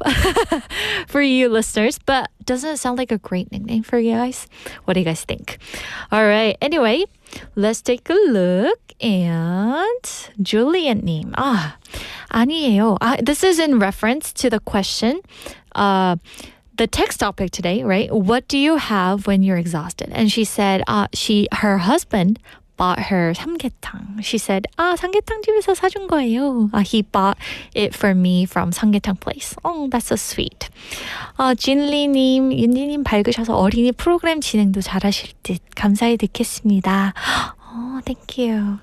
for you listeners, but doesn't it sound like a great nickname for you guys? What do you guys think? All right, anyway, let's take a look. And Julian-님, 아니에요. This is in reference to the question, the text topic today, right? What do you have when you're exhausted? And she said, her husband bought her 삼계탕. She said, 삼계탕 집에서 사준 거예요. He bought it for me from 삼계탕 place. Oh, that's so sweet. 진리님, 윤지님 밝으셔서 어린이 프로그램 진행도 잘하실 듯 감사히 듣겠습니다. Oh, thank you.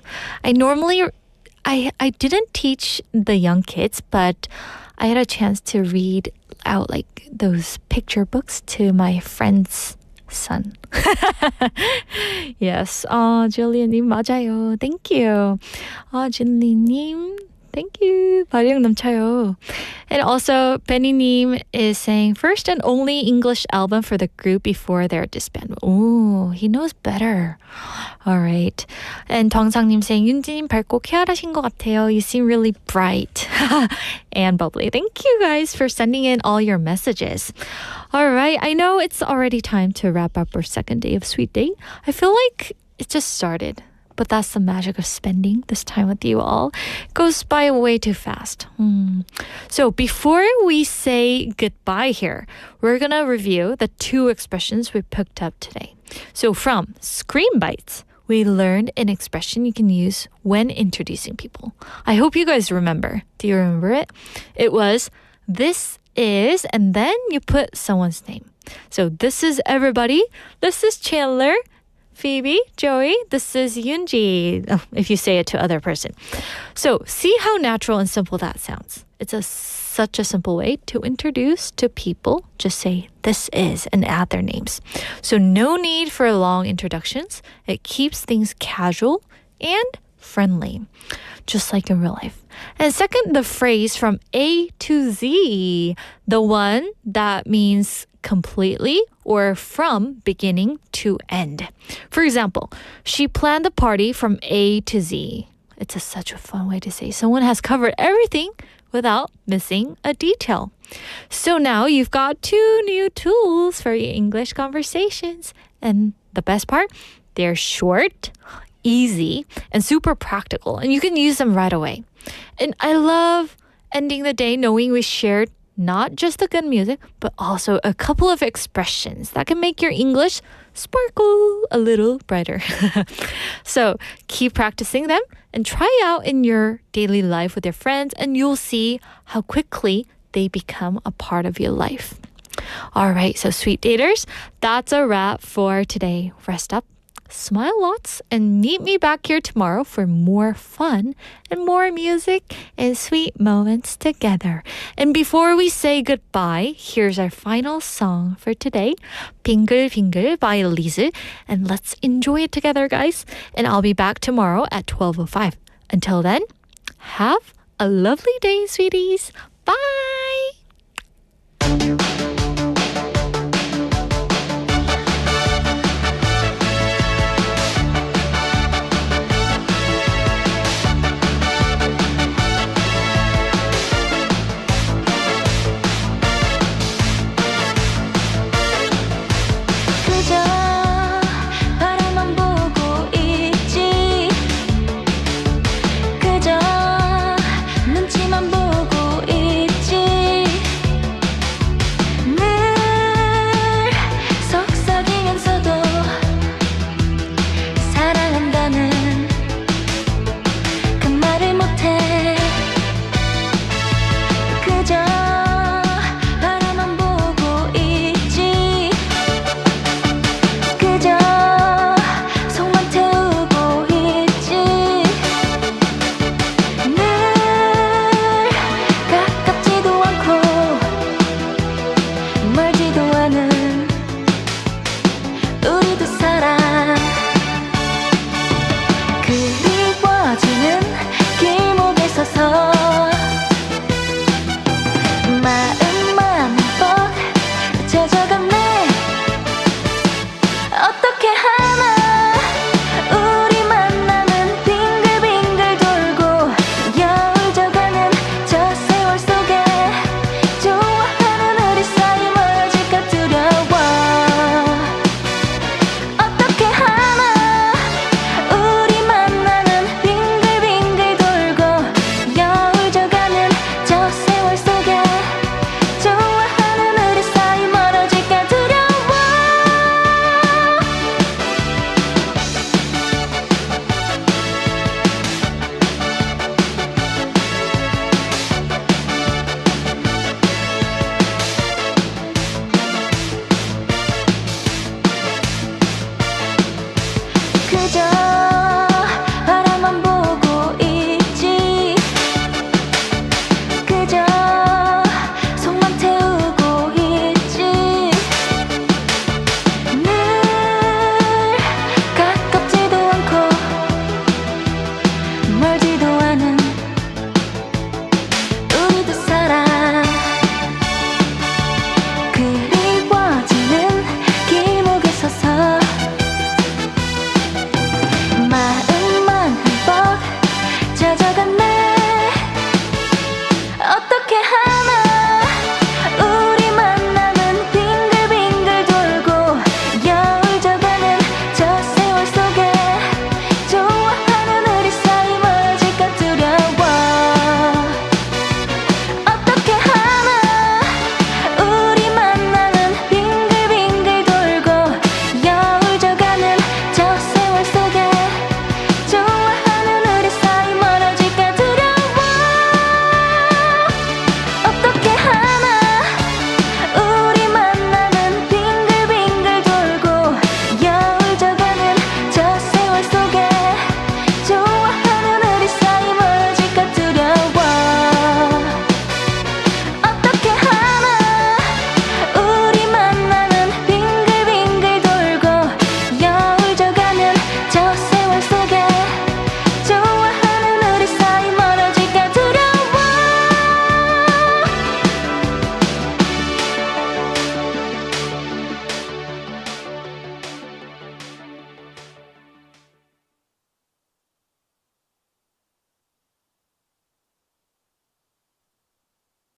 I didn't teach the young kids, but I had a chance to read out like those picture books to my friend's son. Yes. 줄리아님 맞아요. Thank you. 진리님. Thank you. 발령 넘쳐요. And also, Benny님 is saying, first and only English album for the group before their disband. Ooh, he knows better. All right. And 정상님 saying, 윤지님 밝고 쾌활하신 것 같아요. You seem really bright and bubbly. Thank you guys for sending in all your messages. All right. I know it's already time to wrap up our second day of Sweet Date. I feel like it just started. But that's the magic of spending this time with you all. It goes by way too fast. So before we say goodbye here, we're going to review the 2 expressions we picked up today. So from Scream Bites, we learned an expression you can use when introducing people. I hope you guys remember. Do you remember it? It was, this is, and then you put someone's name. So this is everybody. This is Chandler. Phoebe, Joey, this is Yoonji, if you say it to other person. So see how natural and simple that sounds. It's such a simple way to introduce to people. Just say this is and add their names. So no need for long introductions. It keeps things casual and friendly, just like in real life. And second, the phrase from A to Z, the one that means completely or from beginning to end. For example, she planned the party from A to Z. It's such a fun way to say someone has covered everything without missing a detail. So now you've got 2 new tools for your English conversations. And the best part, they're short, easy, and super practical. And you can use them right away. And I love ending the day knowing we shared not just the good music, but also a couple of expressions that can make your English sparkle a little brighter. So keep practicing them and try out in your daily life with your friends, and you'll see how quickly they become a part of your life. All right, so sweet daters, that's a wrap for today. Rest up, smile lots, and meet me back here tomorrow for more fun and more music and sweet moments together. And before we say goodbye, here's our final song for today, 빙글빙글 by Liz. And let's enjoy it together, guys. And I'll be back tomorrow at 12:05. Until then, have a lovely day, sweeties. Bye!